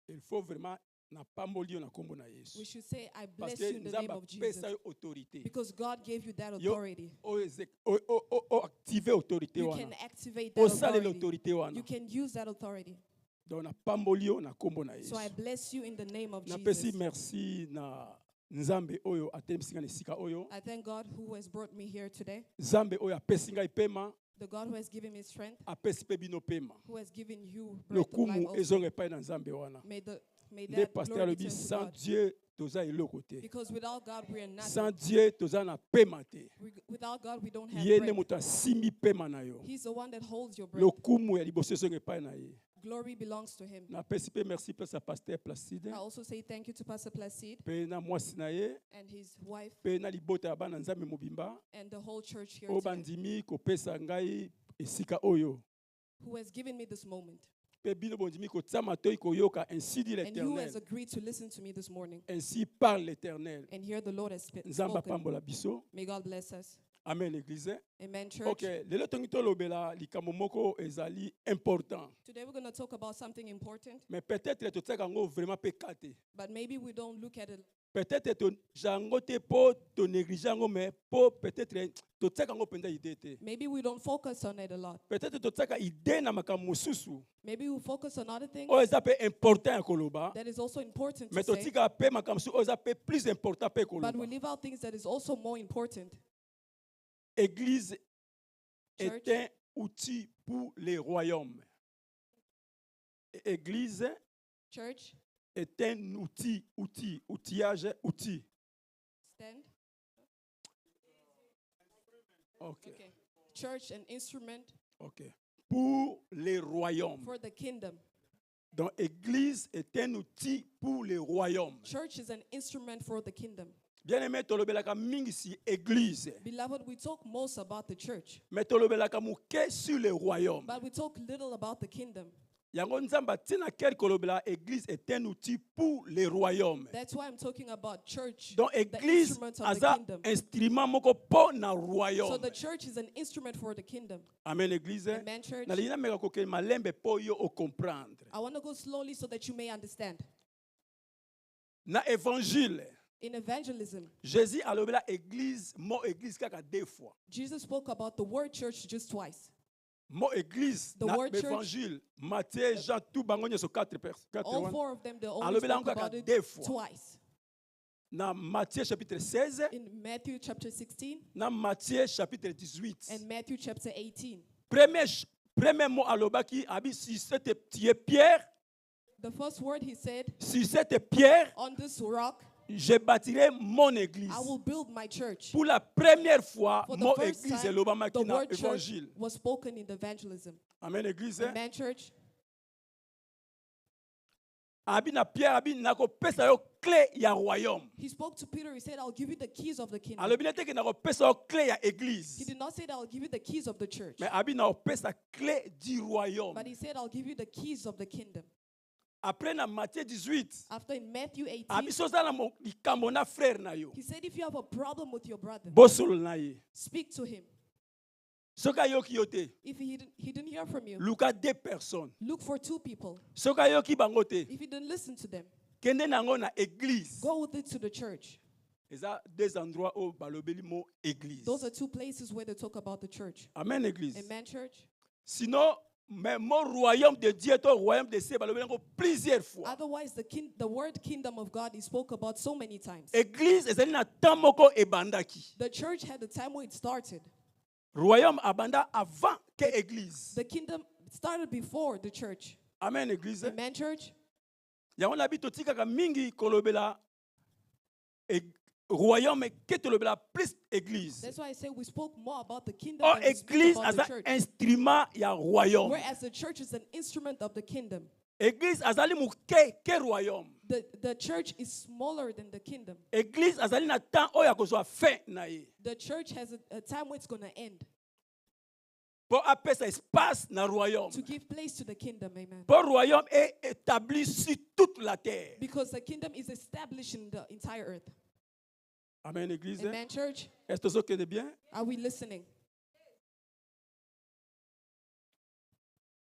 il faut vraiment we should say, I bless you in the name of Jesus. Because God gave you that authority. You can activate that authority. You can use that authority. So I bless you in the name of Jesus. I thank God who has brought me here today. The God who has given me strength. Who has given you breath of life also. May that glory be to God. Because without God we are nothing. Without God we don't have breath. He's the one that holds your breath. Glory belongs to Him. I also say thank you to Pastor Placide and his wife and the whole church here today, who has given me this moment. And you has agreed to listen to me this morning. Ainsi parle l'Éternel. And here the Lord has spoken. May God bless us. Amen, Église. Amen, church. Okay, important. Today we're going to talk about something important. Mais peut-être But maybe we don't look at it Peut-être que jango te po to négliger ngo mais po peut-être to tsaka ngo penda idée te. Maybe we don't focus on it a lot. Peut-être to tsaka idée na makambo mosusu. Maybe we focus on other things O ezape important ya koloba. that is also important to Mais to say, tika pe makambo mosusu o ezape plus important pe but we koloba. leave out things that is also more important. Église Church. est un outil pour les royaumes. Église Church, est un outillage. stand. Ok. Okay. Church, an instrument Ok. Pour les royaumes. for the kingdom. Donc, Église est un outil pour les royaumes. Church is an instrument for the kingdom. Bien aimé, tolobelaka mingi si Église. Beloved, we talk most about the church, Mais tolobelaka muke sur les royaumes. but we talk little about the kingdom. Yango nzamba tina quel kolobela Église est un outil pour les royaumes. That's why I'm talking about church, Donc, the Église instrument of the aza kingdom. instrument moko po na So royaume. the church is an instrument for the kingdom. Amen, Église. Amen, church. Na lina meka koke malembe po yo o comprendre. I want to go slowly so that you may understand. Na évangile, In evangelism, Jésus alobela Église, mo Église kaka deux fois. Jesus spoke about the word church just twice. Mo Église The na word church- évangile, Matthieu, Jean, tout bango nyoso 4 All four of them, they only Alobela spoke encore about deux it fois. twice. Na Matthieu chapitre 16, In Matthew chapter 16 na Matthieu chapitre 18. and Matthew chapter 18. Premier mot alobaki abi si c'était Pierre, The first word he said, si c'était Pierre, on this rock, je bâtirai mon église. I will build my church. Pour la première fois, For mon the first église est time, l'obama the qui na word church évangile. was spoken in the evangelism. Amen, église. Amen, church. Abi na Pierre, abi nako pesa yo clé ya royaume. He spoke to Peter, he said, I'll give you the keys of the kingdom. Alobi nete ke nako pesa yo clé ya He église. did not say that I'll give you the keys of the church, Mais abi nako pesa clé du royaume. but he said, I'll give you the keys of the kingdom. Après na Matthieu 18, After in Matthew 18, abi soza na likambo na frère na yo. he said, if you have a problem with your brother, Bosolo na ye. speak to him. Soka yoki yo te. If he didn't hear from you, Luka 2 personnes. look for 2 people. Soka yoki bango te. If you didn't listen to them, Kende nango na église. go with it to the church. Eza deux endroits où balobeli mo église. Those are 2 places where they talk about the church. Amen, église. Amen, church. Sinon, mais mon royaume de Dieu, ton royaume de cieux, balobeli nango plusieurs fois. Otherwise, the word kingdom of God is spoke about so many times. Église ezali na temps moko ebandaki. The church had the time where it started. Royaume abanda avant que église. The kingdom started before the church. Amen, église. Amen, church. Yango na bito tikaka mingi kolobela royaume ke tolobela plus église. That's why I say we spoke more about the kingdom Or than we speak église about the aza church. instrument ya royaume. Whereas the church is an instrument of the kingdom. Église azali muke ke royaume. The church is smaller than the kingdom. Église azali na temps oyo akozwa fin na ye. The church has a time where it's going to end Pour apesa espace na royaume. to give place to the kingdom. Amen. Pour royaume est établi sur toute la terre. Because the kingdom is established in the entire earth. Amen, église. Amen, church. Est-ce que vous êtes bien? Are we listening?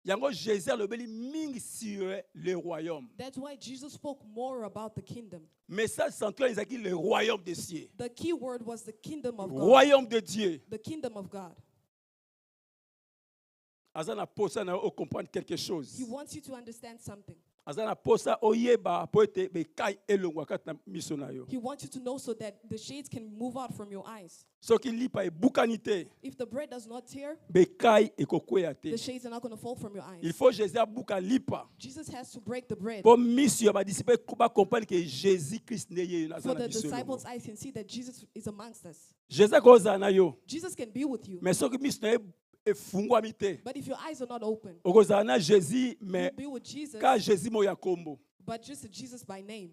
Yango Jésus alobeli mingi sur le royaume. That's why Jesus spoke more about the kingdom. Message central ezaki le royaume des cieux. The key word was the kingdom of God. Royaume de Dieu. The kingdom of God. Azana posa na o comprendre quelque chose. He wants you to understand something. Azana posa oyeba po ete be kai elongwa kati na miso na yo. He wants you to know so that the shades can move out from your eyes. Soki lipa e bukanite If the bread does not tear, be kai ekokwea te. the shades are not going to fall from your eyes. Il faut Jésus abuka lipa. Jesus has to break the bread Pour mission ba disciple ba comprendre que Jésus Christ ne ye na for zana the biso. disciples' eyes can see that Jesus is amongst us. Jésus koza na yo. Jesus can be with you. Mais soki mission na efungwami te. But if your eyes are not open, Okozala na Jésus mais you'll be with Jesus, ka Jésus mo ya kombo. but just Jesus by name.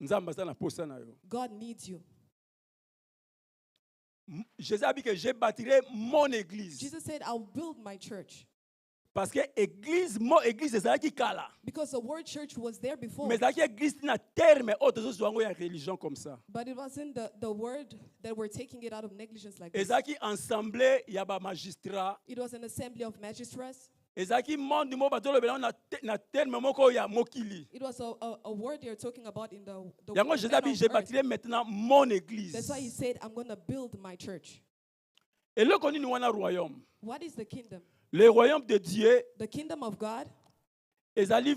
Nzamba aza na posa na yo. God needs you. Jésus a dit que je bâtirai mon église. Jesus said, I'll build my church. Parce que église, mon église ezalaki kala. Because the word church was there before. Mais ezalaki église na terme autre chose yango ya religion comme ça. But it wasn't the word that we're taking it out of negligence like this. Ezalaki ensemble ya ba magistrat, It was an assembly of magistrates, ezalaki monde mo batolobela na terme moko ya mokili. It was a word they're talking about in the Yango man Jésus on dit, j'ai earth. bâti maintenant mon église. That's why he said, I'm going to build my church. Eloko nini wana royaume? What is the kingdom? Le royaume de Dieu The kingdom of God, ezali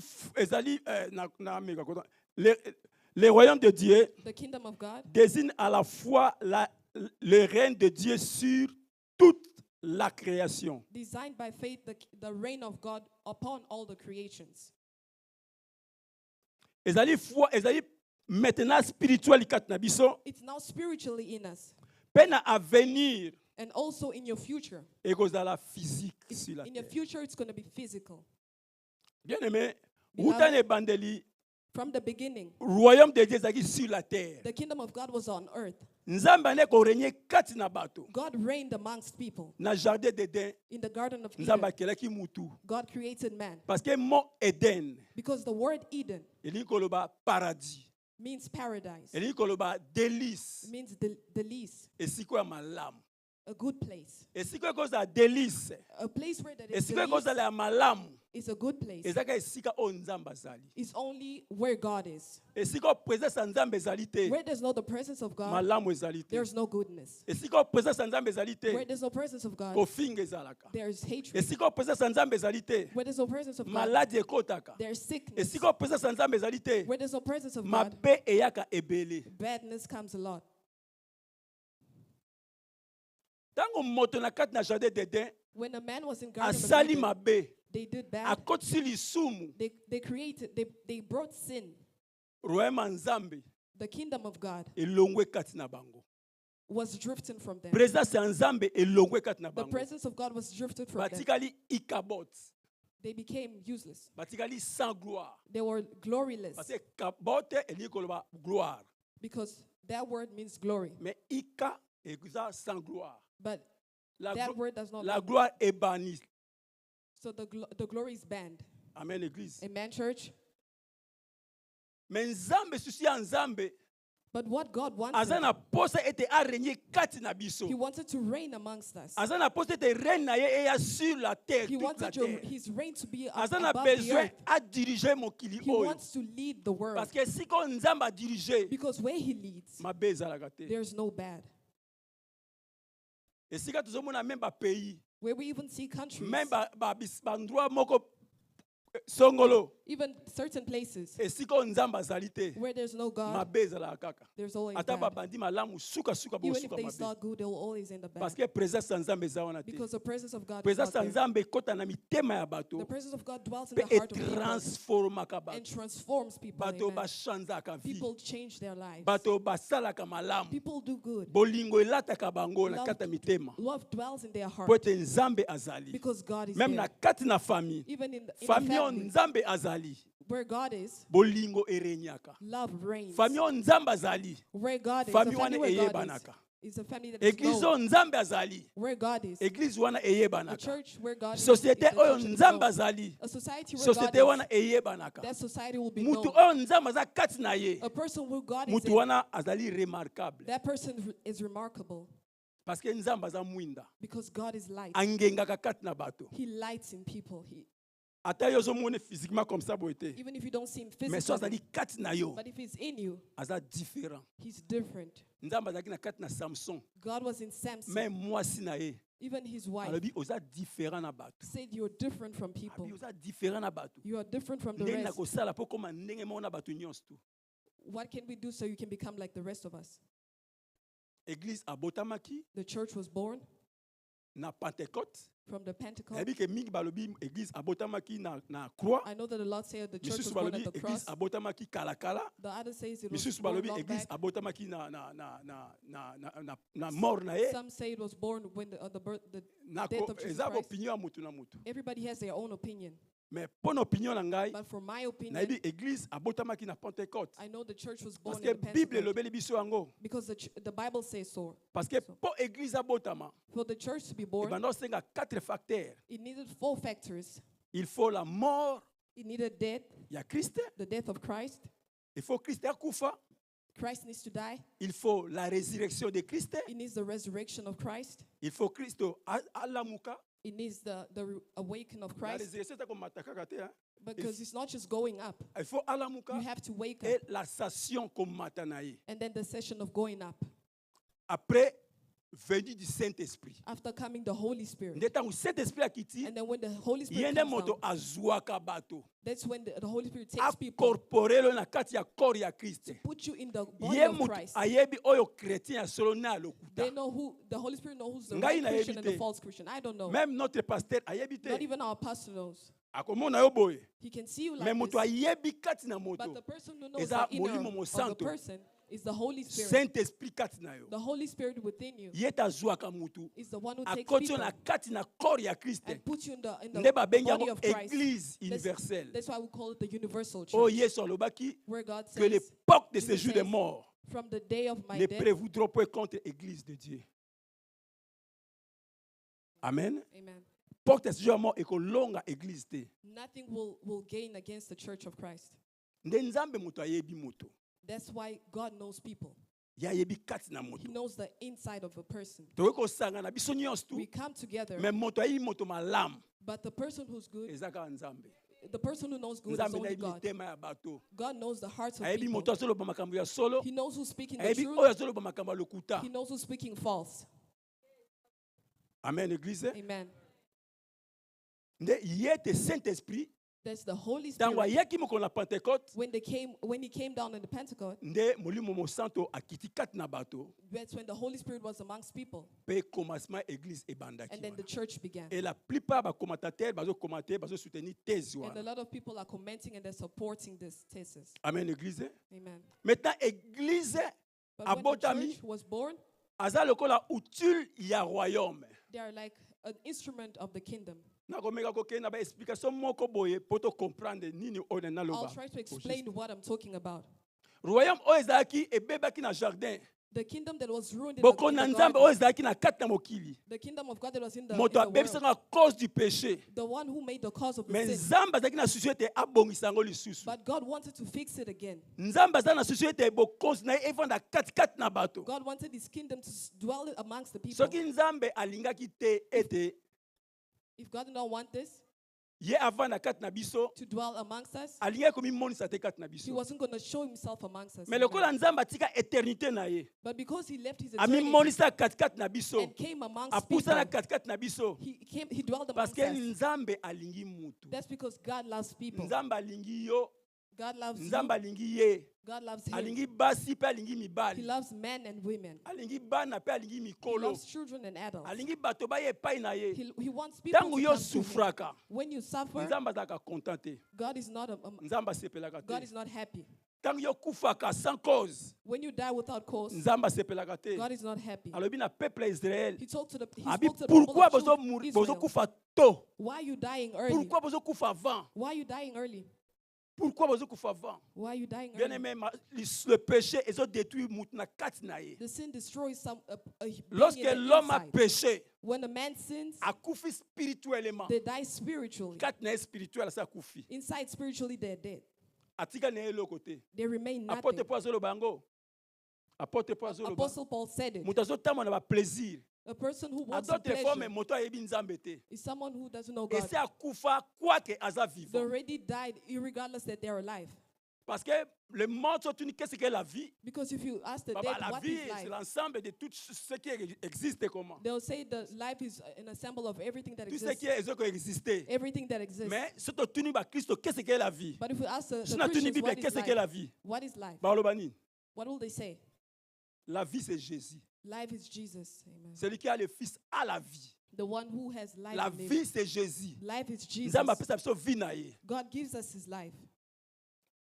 le royaume de Dieu the kingdom of God désigne à la fois le règne de Dieu sur toute la création. designed by faith, the reign of God upon all the creations. Ezali maintenant spirituel kat na biso, It's now spiritually in us pe na avenir and also in your future. ekozala physique sur la In your terre. future, it's going to be physical. Bien aimé, Beloved, utane bandeli From the beginning, royaume de Dieu ezali sur la terre. the kingdom of God was on earth. Nzambe ane ko régner kati na bato. God reigned amongst people. Na jardin d'Éden, In the Garden of Nzambe Eden, akelaki mutu. God created man. Parce que mon Éden, Because the word Eden elingi koloba paradis. means paradise, Elingi koloba délice. means the least, Esiko ya malamu. a good place. Esiko ekozala délice. A place where that is Esiko the least ekozala ya malamu. is a good place. Ezaka esika o Nzambe azali. It's only where God is. Esika présence ya Nzambe ezali te. Where there's no the presence of God, Malamu ezali te. there's no goodness. Esika présence ya Nzambe ezali Where te. there's no presence of God, Kofinga ezalaka. there's hatred. Esika présence ya Nzambe ezali te. Where there's no presence of God, Maladie ekotaka. there's sickness. Esika présence ya Nzambe ezali te. Where there's no presence of God, Mabe eyaka ebele. badness comes a lot. Tango moto na kati na jardin d'Éden When a man was in Garden of asali Eden, mabe, they did bad. akotisi lisumu, They created, they brought sin. royaume ya Nzambe The kingdom of God elongwe kati na bango. was drifting from them. Présence ya Nzambe elongwe kati na The bango. presence of God was drifted from them. Batikali ikabot, They became useless. batikali sans gloire. They were gloryless Parce que kabote elingi koloba gloire, because that word means glory. mais ika eza sans gloire. But La, that word does not la mean. gloire est bannie. So the glory is banned. Amen, église. Amen, church? Mais Nzambe susi ya Nzambe But what God aza wanted, na posa ete arégner kati na biso. He wanted to reign amongst us. Aza na posa ete règne na ye eya sur la terre, He toute la wanted terre. His reign to be Aza na above the besoin earth. à diriger mokili He oyo. wants to lead the world. Parce que si ko Nzambe a dirigé, Because where He leads, mabe ezalaka te. there's no bad. Esika tozomona même ba pays, Where we even see countries, même ba endroit moko songolo. even certain places Esika o Nzambe azali te, where there's no God, mabe ezalaka kaka. there's always Ata bad. babandi malamu suka bo Even if suka they mabe. start good, they will always end up Parce bad. que présence ya Nzambe eza wana te. Because the presence of God is Présence not ya there. Nzambe ekota na mitema ya bato. The presence of God dwells in Pe the heart of people etransformaka and bato. transforms people. Bato Amen. bachanzaka vie. People change their lives. Bato basalaka malamu. People do good. Bolingo elataka bango na Love- kati ya mitema. Love dwells in their heart Po ete Nzambe azali. because God is Même na there. kati na famille. Even in the Famille oyo family Nzambe azali. where God is, Bolingo erenyaka. love reigns. Famille oyo Nzambe azali. Where God is, Famille a family wana where God eyebanaka. is a family that is Église known. oyo Nzambe azali. Where God is, Église wana a eyebanaka. church where God is, Société is a oyo church that is Nzambe known. azali. A society where God Société is, wana eyebanaka. that society will be Mutu known. oyo Nzambe aza kati na ye. A person where God is Mutu in, wana azali remarquable. that person is remarkable Parce que Nzambe aza mwinda. because God is light. Angengaka kati na bato. He lights in people. Ata yo ozomona physiquement comme ça boye te. Even if you don't see him Mais so physically, azali kati na yo, but if he's in you, aza différent. he's different. Nzambe azalaki na kati na Samson. God was in Samson. Même mwasi na ye. Even his wife Alobi oza différent na bato. said, you're different from people. Abi oza différent na bato. You are different from the Ndenge rest. nakosala po koma ndenge moko na bato nyonso tu. What can we do so you can become like the rest of us? Église abotamaki The church was born na Pentecôte. from the Pentecost. Nayebi ke mingi balobi église abotamaki na croix. I know that a lot say the church was Misusu born balobi at the église cross. abotamaki kalakala. The other says it was Misusu born balobi long église back. abotamaki na mort na ye. Some say it was born when the birth, the Na death of Jesus eza Christ. opinion ya mutu na mutu. Everybody has their own opinion. Mais pour opinion na ngai, But for my opinion, nayebi église abotamaki na Pentecôte. I know the church was born Parce in que the Bible Pentecost elobeli biso yango. because the Bible says so. Parce que pour église abotama, For the church to be born, ebanda osenga 4 facteurs. it needed 4 factors. Il faut la mort It needed death, ya Christ, the death of Christ. il faut Christ akufa, Christ needs to die. il faut la résurrection de Christ, It needs the resurrection of Christ. il faut Christ alamuka, It needs the awakening of La Christ, résurrection, c'est comme matakaka te, hein. because it's not just going up. Il faut alamuka You have to wake et up, la station comme matanaï. and then the session of going up. Après, venue du Saint-Esprit. After coming, the Holy Spirit. Ndeta où Saint-Esprit a quitté, And then when the Holy Spirit yende comes moto down, azuaka bato. that's when the Holy Spirit takes people, Akorporelo na kati ya corps ya Christ. put you in the body Ye of moto Christ. ayebi oyo chrétien ya solo na lokuta. They know who, the Holy Spirit knows who's the Ngai right na Christian and the yebite. false Christian. I don't know. Même notre pasteur ayebi Not te. even our pastor knows. Akomona yo boye. He can see you Mais like moto this, ayebi kati na but moto. the person who knows Eza the inner molimo mo of the santo. person is the Holy Spirit. Saint-Esprit kati na yo. The Holy Spirit within you Ye tazuaka mutu. is the one who takes Akoti people na kati na corps ya Christ. and puts you in the Nde babengi body yango of Christ. église universelle. That's why we call it the universal church, Oh Yesu alobaki where God que says, l'époque de Jesus séjour des says, morts from the day of my ne death. prévoudront point contre l'église de Dieu. Amen. Amen. Porte de séjour des morts et que longa église te. Nothing will gain against the church of Christ. Nde nzambe moto ayebi moto. That's why God knows people. Ya yebi kati na He moto. knows the inside of a person. Towe ko sanga na biso nyonso We tu. come together, Mais moto ayebi moto malamu. but the person who's good, Ezaka nzambe. the person who knows good is Nzambe na only yebi God. mitema ya bato. God knows the hearts of Ayebi people. moto azoloba makambo ya solo. He knows who's speaking the Ayebi truth. oyo azoloba makambo ya lokuta. He knows who's speaking false. Amen église. Amen. Nde yete Saint-Esprit That's the Holy tango Spirit. ayeki moko na Pentecôte. When he came down in the Pentecost, Nde molimo mo santo akiti kati na bato. that's when the Holy Spirit was amongst people, Pe commencement église ebandaki. and then the church began. Et la plupart des commentateurs bazo commenter, bazo soutenir thèse And a wana. lot of people are commenting and they're supporting this thesis. Amen église. Amen. Maintenant église But when the abotami church was born, aza lokola utile ya royaume. they are like an instrument of the kingdom. Na komeka kokenda ba explication moko boye poto comprendre nini oyo na I'll loba. try to explain what I'm talking about. Royaume oyo ezalaki ebebaki na jardin. The kingdom that was ruined in Boko the na nzambe oyo garden, ezalaki na kati na mokili. the kingdom of God that was in the Moto world, abebisanga à cause du péché. the one who made the cause of the Mais sin. nzambe azalaki na susu ete abongisa yango lisusu. But God wanted to fix it again. Nzambe azali na susu ete bokonzi na ye evanda katikati na bato. God wanted his kingdom to dwell amongst the people. Soki nzambe alingaki te ete If God did not want this ye avanda kati na biso, to dwell amongst us, alingaki komimonisa te kati na he biso. wasn't going to show himself amongst us. Mais lokola nzambe atika éternité na ye, But because he left his eternity amimonisa katikati na biso, and came amongst people, apusana katikati na biso. he dwelled Parce amongst que us. nzambe alingi mutu. That's because God loves people. Nzambe alingi yo, God loves you. nzambe alingi ye. God loves him. Alingi basi pe alingi He mibali. loves men and women. Alingi bana pe alingi He mikolo. loves children and adults. Alingi bato baye epai na ye. He wants people Tango to yo come to him. souffraka, When you suffer, nzambe azalaka content te. God is not Nzambe asepelaka God te. is not happy. Tango yo kufaka sans cause, When you die without cause, nzambe asepelaka te. God is not happy. Alobi na peuple ya Israël, He spoke to the abi people of pourquoi Israel. bozo kufa tôt? Why are you dying early? Pourquoi bozo kufa avant? Why are you dying early? Pourquoi bozo kufa avant? Why are you dying Bien early? aimé, le péché ils ont détruit mutu na kati na ye. The sin destroys some. Being Lorsque in the l'homme a inside. péché, When a man sins, akufi spirituellement. they die spiritually. Kati na ye spirituel asa akufi. Inside spiritually, they're dead. Atika na ye eloko te. They remain nothing. Apôtre Paul azoloba yango. Apôtre Paul azoloba. Apostle Paul said it. Mutu azotambola na ba plaisir. A person who A wants some d'autres formes, pleasure moto ayebi nzambe te. is someone who doesn't know Et God. c'est akufa quoi que aza They vivant. already died, irregardless that they're alive. Parce que le monde sont une qu'est-ce que la vie? Because if you ask the Bah, dead, la what vie, is c'est life? l'ensemble de tout ce qui existe comment. They'll say the life is an ensemble of everything that Tout ce exists. qui existe. Everything that exists. Mais si tu tuni ba Christ, qu'est-ce que la vie? But if you ask the Si tu tuni Christians, Bible, what is qu'est-ce que la life? vie? What is life? Ba olobani. What will they say? La vie c'est Jésus. Life is Jesus. Amen. Celui qui a le fils a la vie. The one who has life La in him. vie c'est Jésus. Life is Jesus. Nzamba apesa biso vie na ye. God gives us his life.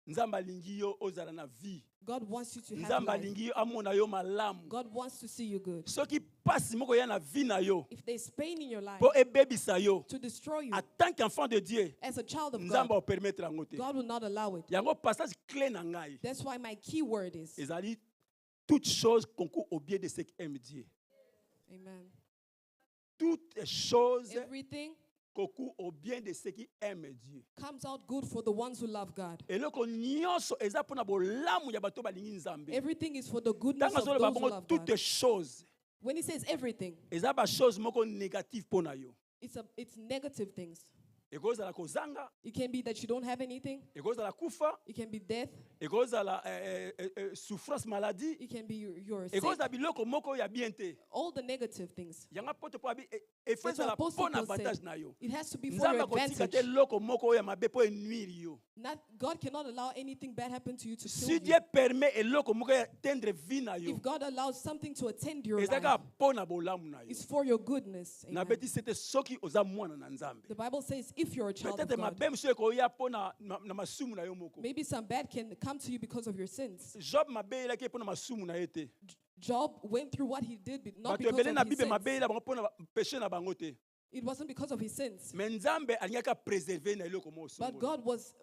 Nzamba alingi yo ozala na vie. God wants you to have Nzamba life. alingi yo amona yo malamu. God wants to see you good. Soki pasi moko ya na vie na yo, If there's pain in your life po ebebisa yo, to destroy you en tant qu'enfant de Dieu, as a child of nzamba God, o permettre yango te. God will not allow it. Yango passage clé na ngai. That's why my key word is Ezali toutes choses concourent au bien de ceux qui aiment Dieu. Amen. Toutes choses Everything concourent au bien de ceux qui aiment Dieu. comes out good for the ones who love God. Eloko nyonso eza mpona bolamu ya bato balingi nzambe. Everything is for the goodness Ntango of azoloba those who bongo love toutes God. choses, When he says everything, eza ba chose moko négative mpona yo. It's negative things. ekozala kozanga, It can be that you don't have anything. ekozala kufa, It can be death. ekozala souffrance, maladie, It can be your sick. ekozala biloko moko ya bien te. All the negative things. Yanga poto po abi But efezala the Apostle pona Paul avantage said, na yo. it has to be for Nzambe your akotika te advantage. loko moko ya mabe po enuire yo. God cannot allow anything bad happen to you to kill Si you. Dieu permet eloko moko ya tendre vie na yo, If God allows something to attend your ezaka life, pona bolamu na yo. it's for your goodness. Na Amen. beti c'était soki oza mwana na Nzambe. The Bible says if you're a child of Peut-être God, mabe mso ekoya pona na masumu na yo moko. maybe some bad can come to you because of your sins. Job mabe elaki pona masumu na ye te. Job went through what he did, but not Bato because ebele na of his Bible mabe sins. ela bango pona péché na bango te. It wasn't because of his sins. Mais Nzambe alingaka préserver na eloko mo But osongo. God was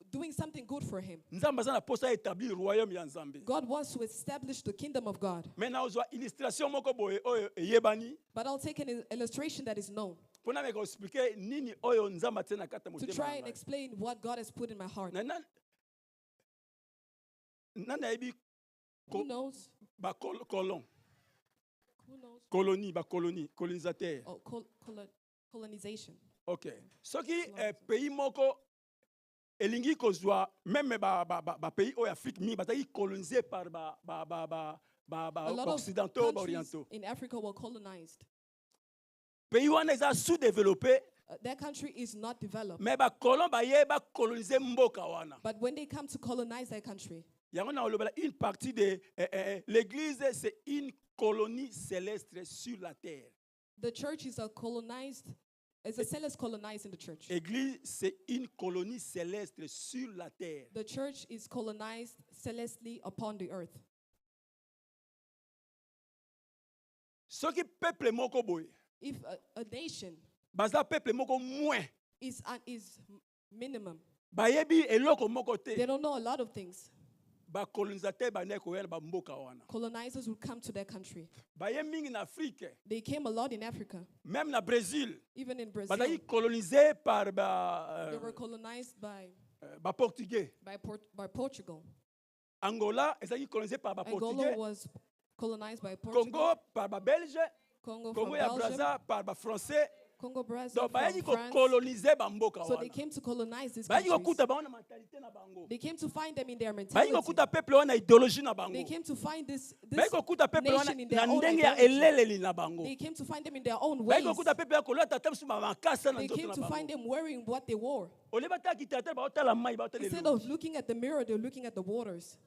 doing something good for him. Nzambe aza na posa établir royaume ya Nzambe. God wants to establish the kingdom of God. Maintenant ozwa illustration moko boye oyo eyebani. But I'll take an illustration that is known Pona meka expliquer nini oyo Nzambe atie na kata to motema. try and explain what God has put in my heart. Na nani ayebi Who knows? ba colon, Who knows? colonie, ba colonie, colonisateur. Oh, colonization. OK. Soki pays moko elingi kozwa même ba pays oyo Afrique mi bazaki colonisé par ba A lot of occidentaux, ba countries orientaux. in Africa were colonized. Pays wana eza sous-développé, That country is not developed. mais ba colon ba ye ba coloniser mboka wana. But when they come to colonize that country, Yango na olobela une partie de l'église c'est une colonie céleste sur la terre. the church is a cell is colonized in the church. Église c'est une colonie céleste sur la terre. The church is colonized celestially upon the earth. Soki peuple moko boye, If a nation baza peuple moko moins, is minimum, bayebi eloko moko they te, don't know a lot of things. ba colonisateur ba neko yana ba mboka wana. Colonizers would come to their country. Baye mingi na Afrique, They came a lot in Africa, même na Brésil, even in Brazil. bazaki colonisé par They were colonized by ba portugais. by Portugal. Angola ezaki colonisé par ba Angola portugais. was colonized by Portugal. Congo par ba belge. Congo Congo from ya Belgium. Brazza par ba français. Congo Brazza Donc bayaki from ko France. coloniser ba mboka So they wana. came to colonize these Bayaki ko countries. kuta ba na mentalité na bango. They came to find them in their Bayaki mentality. ko kuta peuple wana idéologie na bango. They came to find this Bayaki ko kuta peuple wana nation in their na own ndenge ya ideology. eleleli na bango. They came to find them in their own ways. Bayaki ko kuta peuple ya kolata tamsu ba makasa na They nzoto came na to find bango. them wearing what they wore. Oleba ta kitata ba otala mai ba otala Instead lelo. of looking at the mirror, they're looking at the waters.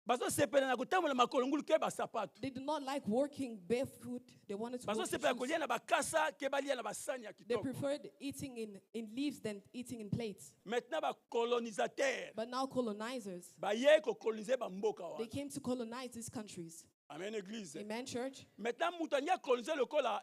Bazo sepela na kotambola makolo ngulu ke ba sapato. They did not like walking barefoot. They wanted to Bazo walk in sepela shoes. kolia na bakasa ke balia na basani ya They kitoko. preferred eating in leaves than eating in plates. Maintenant ba colonisateur But now colonizers, ba ye ko coloniser ba mboka they wana. came to colonize these countries. Amen église. Amen, church? Maintenant mutu anya coloniser lokola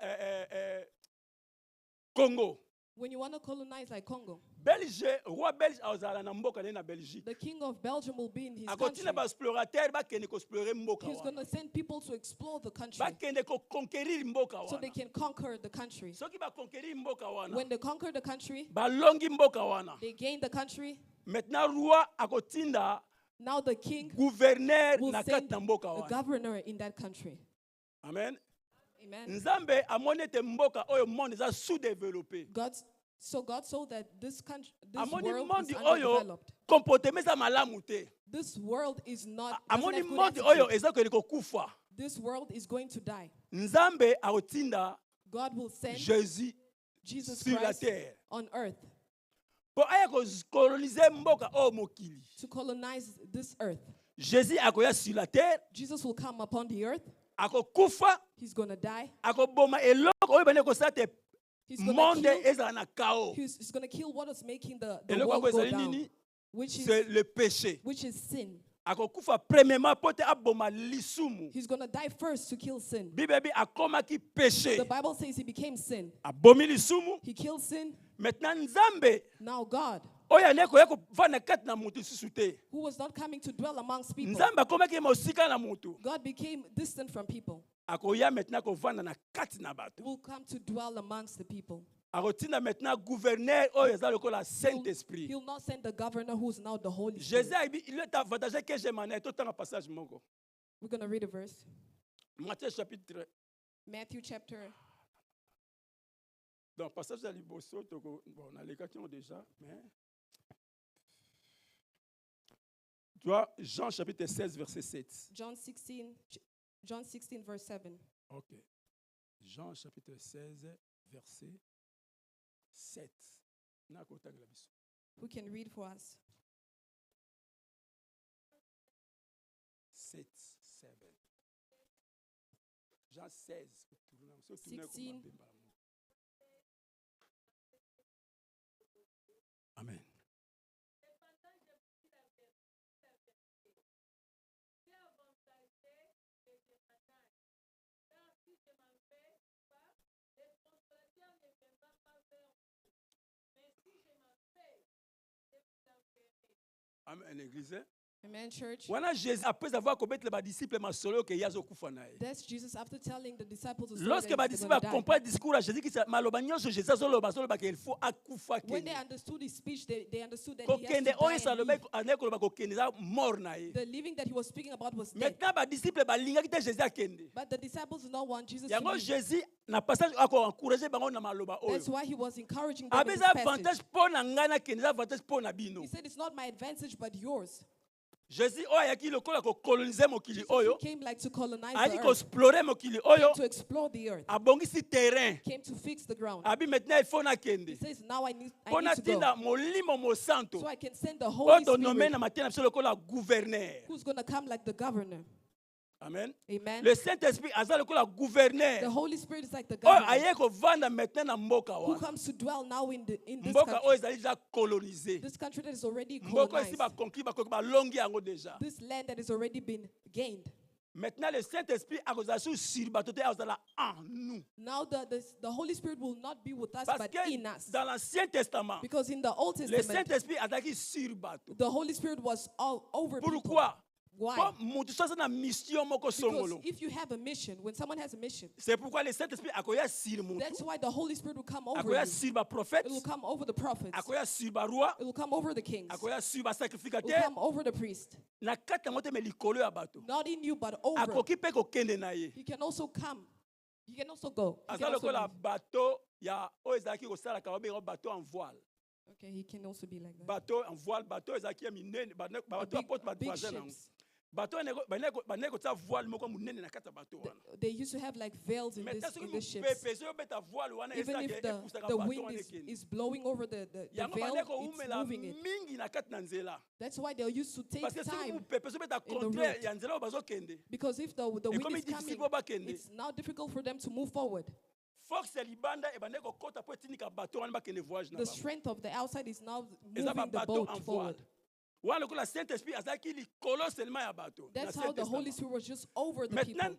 Congo. When you want to colonize like Congo, Belge, roi belge azala na mboka na Belgique. the king of Belgium will be in his Akotina country. ba explorateur ba kende ko explorer mboka He's going wana. to send people to explore the country Ba kende ko conquérir mboka so they wana. can conquer the country. Soki ba conquérir mboka wana. When they conquer the country, Ba longi mboka wana. they gain the country. Maintenant roi akotinda Now the king gouverneur will na send kati na mboka a wana. governor in that country. Amen. Amen. Nzambe amoni ete mboka oyo monde eza sous-développé. God saw that this country, this Amoni world monde is oyo underdeveloped. comportement eza malamu te. This world is not. doesn't Amoni have good monde attitude. oyo eza kende kokufa. This world is going to die. Nzambe akotinda God will send Jésus Jesus sur la Christ terre. on earth Po aya koloniser mboka oyo mokili. to colonize this earth. Jésus akoya sur la terre, Jesus will come upon the earth. akokufa, He's going to die. akoboma eloko oyo bane kosala te He's going monde to kill. ezala na chaos. He's going to kill what is making the Eloko world yango go ezali down, nini? which C'est is le péché. sin. Akokufa premièrement po te aboma lisumu. He's going to die first to kill sin. Bible bi akomaki péché. The Bible says he became sin. Abomi lisumu. He killed sin. Maintenant Nzambe Now God, oyo aneko ya kovanda kati na mutu susu te. who was not coming to dwell amongst people, Nzambe akomaki mosika na mutu. God became distant from people. Akoya maintenant kovanda na kati na bato. Will come to dwell amongst the people. Akotinda maintenant gouverneur oyo eza lokola Saint-Esprit. He'll not send the governor who's now the Holy Spirit. Jésus il est avantagé que j'ai mané tout un passage moko. We're going to read a verse. Matthieu chapitre Matthew chapter Donc, passage à Liboso, bon, on a les cas qui ont déjà, mais. Tu vois, Jean chapitre 16, verset 7. John 16, verse 7. Ok. Jean chapitre 16, verset 7. Who can read for us? 7, 7. Jean 16. 16. Amen. Amen, église. Amen, church. Voilà Jésus, après avoir commettre les disciples, ma solo que yazo kufanae. That's Jesus after telling the disciples the story Lorsque that les he's disciples gonna die. comprennent le discours à Jésus, qui c'est malobagnon sur Jésus, qu'il faut akufa When they kende. understood his speech, they understood that he has Kokende to oyo die ça and le leave. mec ané ko ba kokende za mort na ye. The living that he was speaking about was dead. Maintenant ba disciples ba linga kite Jésus akende. But the disciples did not want Jesus to Yango leave. Jésus na passage ako encourager bango na maloba That's oyo. why he was encouraging them in this Abeza passage. avantage pour na ngana kende za avantage pour na bino. He said, it's not my advantage, but yours. Jésus oyo yaki lokola ko coloniser mokili Jesus, oyo. he came like to colonize Ali the ko earth, explorer mokili oyo. to explore the earth, Abongisi terrain. came to fix the ground. Abi maintenant il faut na He kende. says, now I need Pona to go. tinda molimo mo santo. So I can send the Holy Oto nommé Spirit, na matena biso lokola gouverneur. who's going to come like the governor. Amen. Amen. Le Saint-Esprit aza lokola The gouverneur. Holy Spirit is like the Oyo governor aye ko vanda maintenant na mboka who wana. comes to dwell now in this Mboka oyo country. ezali déjà colonisé. This country that is already Mboka esi colonized. ba conquis ba longi yango déjà. This land that has already been gained. Maintenant le Saint-Esprit akozala sur bato te azala en nous. Now the Holy Spirit will not be with us, Parce but que in us. dans l'Ancien Testament, Because in the Old le Testament, Saint-Esprit azalaki sur bato. the Holy Spirit was all over people. Pourquoi? Why? Comme mutu soza na mission moko Because songolo. if you have a mission, when someone has a mission, C'est pourquoi le Saint-Esprit akoya sur mutu. that's why the Holy Spirit will come over Akoya you. sur ba prophète. It will come over the prophets. Akoya sur ba roi. It will come over the kings. It Akoya sur ba will sacrificateur. come over the priest. Na kati yango te me likolo ya bato. Not in you, but over. Akoki pe kokende na ye. He can also come. He can also go. He Aza can also lokola leave. bateau ya oyo ezalaki kosalaka babenga bateau en voile. Okay, he can also be like that. Bateau en voile, bateau ezalaki ya minene, bateau ya porte Big bateau nango. ships. Bateau baneko kotia voile moko munene na kati ya bateau wana. They used to have like veils in Maintenant this soki ships. mopepe soki obeta voile wana Even ezalaki if epusaka the bateau wind wana is ekende. blowing over the Yango veil, bandeko it's umela moving it. mingi na kati na nzela. That's why they used to take Parce que soki time. mopepe soki obeta in the contraire route. ya nzela oyo bazokende. Because if the wind Ekomi is difficile coming, po bakende. it's now difficult for them to move forward. Force ya libanda ebande kokota po etinika bateau wana bakende voyage na The bango. strength of the outside is now Eza moving the bateau boat en forward. voile. Wana lokola Saint-Esprit azalaki likolo seulement ya bato. That's na how the Holy Saint-Testament. Spirit was just over the Maintenant, people.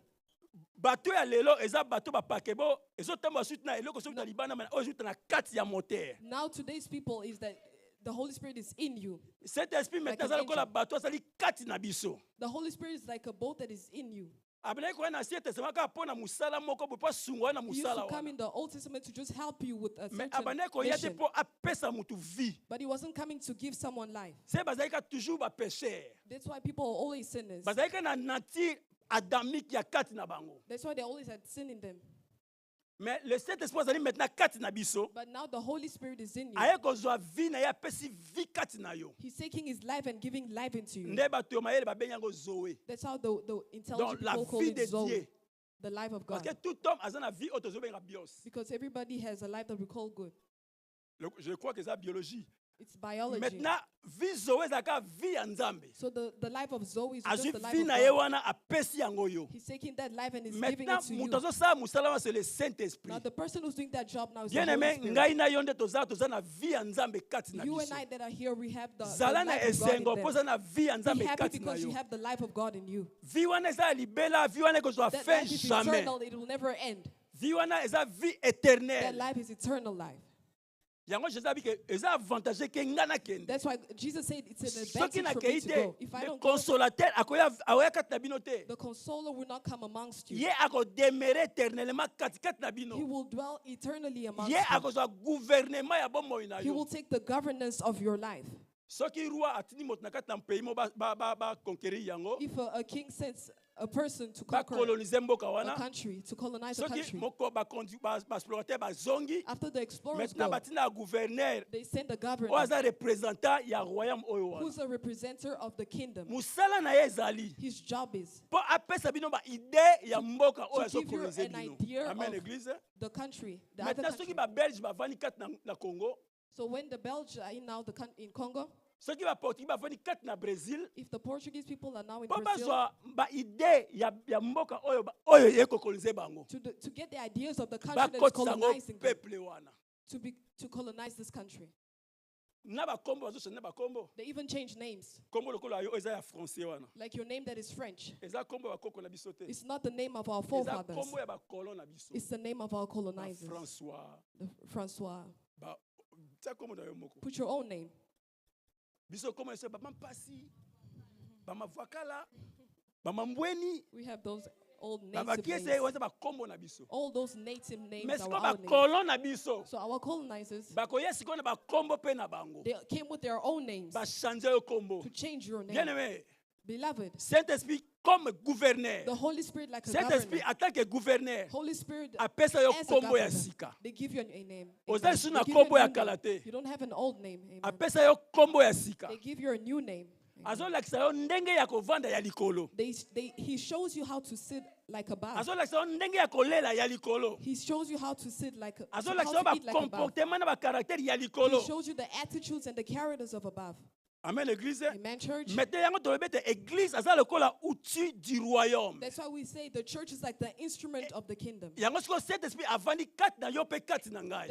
bateau ya lelo eza bateau bapake bo ezotambola suti na eloko soki na libanda mana oyo ezuta na kati ya moteur. Now today's people is that the Holy Spirit is in you. Saint-Esprit Like maintenant an aza lokola angel. bateau azali kati na biso. The Holy Spirit is like a boat that is in you. Abelaki koya na Ancien Testament kaka mpo na mosala moko boye mpo asunga na He used mosala to come wana. in the Old Testament to just help you with a Mais certain abandaki koya te mission. mpo apesa motu vie. But he wasn't coming to give someone life. Se bazalaki kaka toujours bapêcheur. That's why people are always sinners. Bazalaki kaka na nature adamique ya kati na bango. That's why they always had sin in them. Mais le Saint-Esprit azali maintenant kati na biso. But now the Holy Spirit is in you. Aye kozwa vie na ye apesi vie kati na yo. He's taking his life and giving life into you. Nde bato ya mayele babengi yango Zoé. That's how the Donc intelligent la people call vie it de Zoe, Dieu. the life of Parce God. que tout homme a na vie oyo tozobenga bios. Because everybody has a life that we call good. Je crois que c'est la biologie. It's biology. Maintenant, vie Zoé ezalaka vie ya Nzambe. So the life of Zoe is just Azwi the life vie of na ye God. wana apesi yango yo. He's taking that life and is giving Maintenant, it to moto you. azosala mosala wana c'est le Saint-Esprit. Now the person who's doing that job now is the Bien Holy aimé, Spirit. ngai na yo nde toza na vie ya Nzambe kati na You and biso. I that are here, we have the Zala na life of God in esengo them. mpo oza na vie ya Be Nzambe happy kati na because you yo. have the life of God in you. Vie wana eza ya libela, vie wana ekozwa That fin life is jamais. eternal, it will never end. Vie wana eza vie That éternelle. life is eternal life. Yango Jésus abi ke eza avantage ke nga na kende. That's why Jesus said it's an Soki advantage na for me kei to te, go. If I le don't go, consolateur akoya kati na bino te. the consoler will not come amongst you. Ye akodemere éternellement kati na He bino. will dwell eternally amongst Ye you. akozwa gouvernement ya bomoi na He will yo. take the governance of your life. Soki roi atindi moto na kati na pays mo ba conquérir yango. If a king sends a person to conquer bakolonize mboka a wana country, to colonize a soki country. moko baexplorateur bazongi After the explorers maintenant go, batina ya gouverneur they send the oyo governor, aza représentant ya royaume oyo wana who's a representative of the kingdom. mosala na ye ezali His job is mpo apesa bino baide ya mboka oyo to give you azokolonize an bino idea amen of église the country, the other maintenant soki country. babelge bavandi kati na congo So when the Belgians are in now in Congo, soki baportugais bavandi kati na brésil if the Portuguese people are now in mpo Brazil, bazwa baide ya mboka oyo ekokolonize bango to get the ideas of the country that is bakotisa yango colonizing them, peuple wana to colonize this country. na bakombo bazosana bakombo They even change names. kombo lokola yo eza ya français wana Like your name that is French. eza kombo ya bakoko na biso te It's not the name of our eza forefathers. kombo ya bakolon na biso It's the name of our colonizers. françois Francois. tia kombo na yo moko Put your own name. biso kombo na biso bamampasi bamavwakala bamambweni We have those old native babakiese names. waza bakombo na biso All those native names mais are sikoyo our names. bakolon na biso So our colonizers, bakoya sikoyo na bakombo mpe na bango they came with their own names bachange yo kombo to change your bien name. aimé Beloved, saint-esprit comme gouverneur the Holy Spirit like a saint-esprit governor. en tant que gouverneur Holy Spirit apesa yo as a kombo ya governor. sika They give you a name. oza Amen. lisu They na give you a kombo ya new kala name. te You don't have an old name. Amen. apesa yo kombo ya sika They give you a new name. Amen. azolakisa yo ndenge ya kovanda ya likolo He shows you how to sit like a bar. azolakisa yo ndenge ya kolela ya likolo He shows you how to sit like a, azolakisa yo how to eat like a bar. bacomportement na bacaraktère ya He likolo shows you the attitudes and the characters of above. amen église Amen, church. maintenant yango tolobi ete église aza lokola outil du royaume That's why we say the church is like the instrument of the kingdom. yango sikoyo saint esprit avandi kati na yo mpe kati na ngai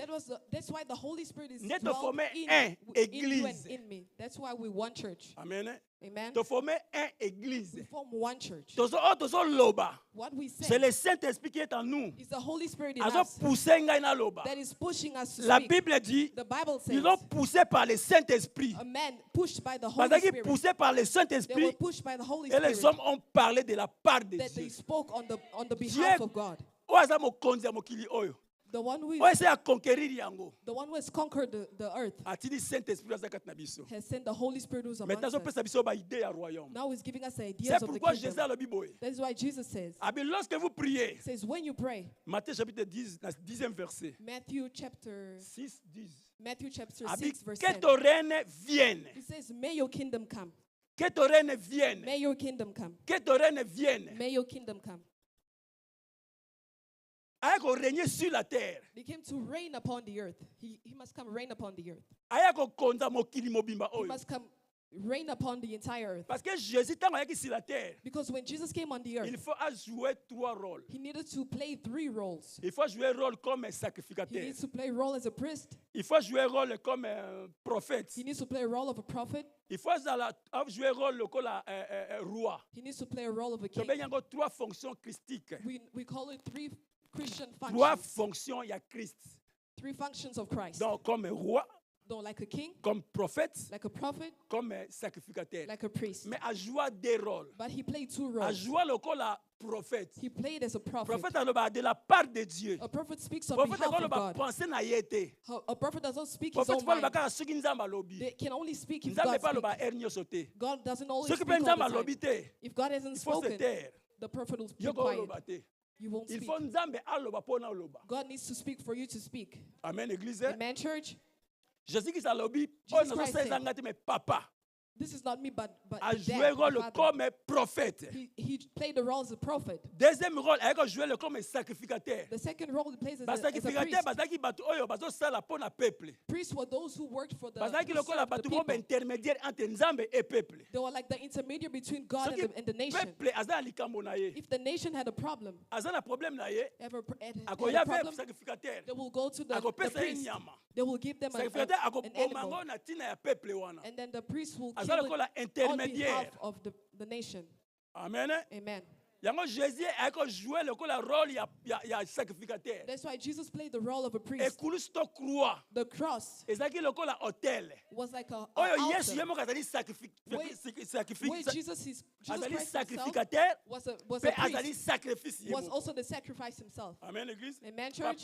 That's why the Holy Spirit is Nde dwelt toforme in un you and église. in me. That's why we one church. amen Amen. toforme un église We form one church. oyo tozoloba What we c'est say le saint esprit qui est en nous is the Holy Spirit in us azopousse ngai naloba that is pushing us to la speak. bible dit The Bible says ils ont poussé par le saint esprit a man pushed by the Holy bazalaki Spirit. poussé par le saint They were esprit pushed by the Holy et les Spirit hommes ont parlé de la part de that they Dieu spoke on the Dieu behalf of God. oyo aza mokonzi ya mokili oyo The one who oyo ese ya conquérir yango has conquered the earth atindi saint esprit aza kati na biso has sent the Holy Spirit who's amongst maintenant us. azopesa biso baide ya royaume Now he's giving us the c'est ideas of the pourquoi jésus kingdom. alobi boye That is why Jesus says, abi lorsque vous priez says when you pray, Matthieu chapitre 10 na 10e verset Matthew chapter 6 10 6 verse que 10. ton règne vienne He says, may your kingdom come. que ton règne vienne May your kingdom come. que ton règne vienne May your kingdom come. aya korégner sur la terre He came to reign upon the earth. He must come reign upon the earth. aya kokonza mokili mobimba He oyo must come reign upon the entire earth. parce que jésus ntango ayaki sur la terre Because when Jesus came on the earth, il faut jouer 3 rôles he needed to play 3 roles. il faut jouer rôle comme un He sacrificateur needs to play a role as a priest. il faut jouer rôle comme un prophète He needs to play a role of a prophet. il faut jouer rôle lokola roi He needs to play a role of a king. tobengi yango 3 fonctions christiques We call it 3 Christian 3 functions. fonctions ya Christ 3 functions of Christ. donc comme roi Though like a king, comme prophète like a prophet, comme sacrificateur like a priest. mais a joué 2 rôles But he played 2 a roles. joué lokola prophète He played as a prophet. prophète aloba de la part de Dieu A prophet speaks on prophète behalf of akoloba God. pensée na ye te A prophet doesn't speak his prophète own fo aloba mind. kaka soki nzambe alobi They can only speak if nzambe God mpe aloba speaks. ere nyonso te God doesn't always soki speak mpe all nzambe the alobi time. te If God hasn't il faut se spoken, taire the prophet will yo speak quiet. oloba te You won't il speak. faut nzambe aloba mpo na oloba God needs to speak for you to speak. amen église Amen, church. jésus kristo alobi Jesus oyo Christ nazosalizanga te mais papa This is not me, but a the joué dad, rôle the father. comme prophète He played the role as a prophet. deuxième rôle ayaki joué le comme sacrificateur The second role he plays as a basacrificateur priest. bazalaki bato oyo bazosala mpo na peuple Priests were those who worked for the, bazalaki who lokola served the bato moko people. intermédiaire entre nzambe et peuple They were like the intermediary between God soki and the nation. peuple aza na likambo na ye If the nation had a problem, aza na problème na ye had a akoya ve problem, sacrificateur they will go to the akopesa ye priest. nyama They will give them sacrificateur an akoboma animal. ngo na ntina ya peuple wana And then the priest will aza kill it lokola on intermédiaire behalf of the nation. amen Amen. yango jésus ayaki kojouer lokola rôle ya sacrificateur That's why Jesus played the role of a priest. ekulusi to croix The cross ezalaki lokola hôtel was like a oyo yesu ye altar moko azali where Jesus azali Christ himself sacrificateur was a mpe azali priest, sacrifice ye was moko. also the sacrifice himself. amen église Amen, church.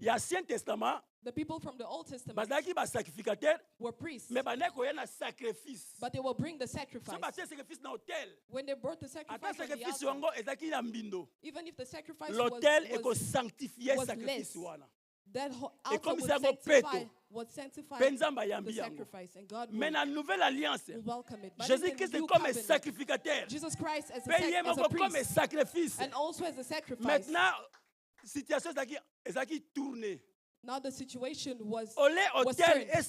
ya ancien testament The people from the Old Testament bazalaki basacrificateur were priests, mais bandaki koya na sacrifice but they will bring the so sacrifice. batie sacrifice na hôtel When they brought the ata sacrifice on the sacrifice altar, yango ezalaki na mbindo even if the sacrifice l'hôtel was ekosanctifie was sacrifice less. wana that altar ekomisa yango would sanctify mpe nzambe the ayambi yango sacrifice, and God mais will na nouvelle alliance welcome it. But in jésus the christ new comme covenant, sacrificateur Jesus Christ as mpe ye a moko comme priest sacrifice and also as a sacrifice. maintenant situation ezalaki tourné Now the situation was au lieu hôtel turned. et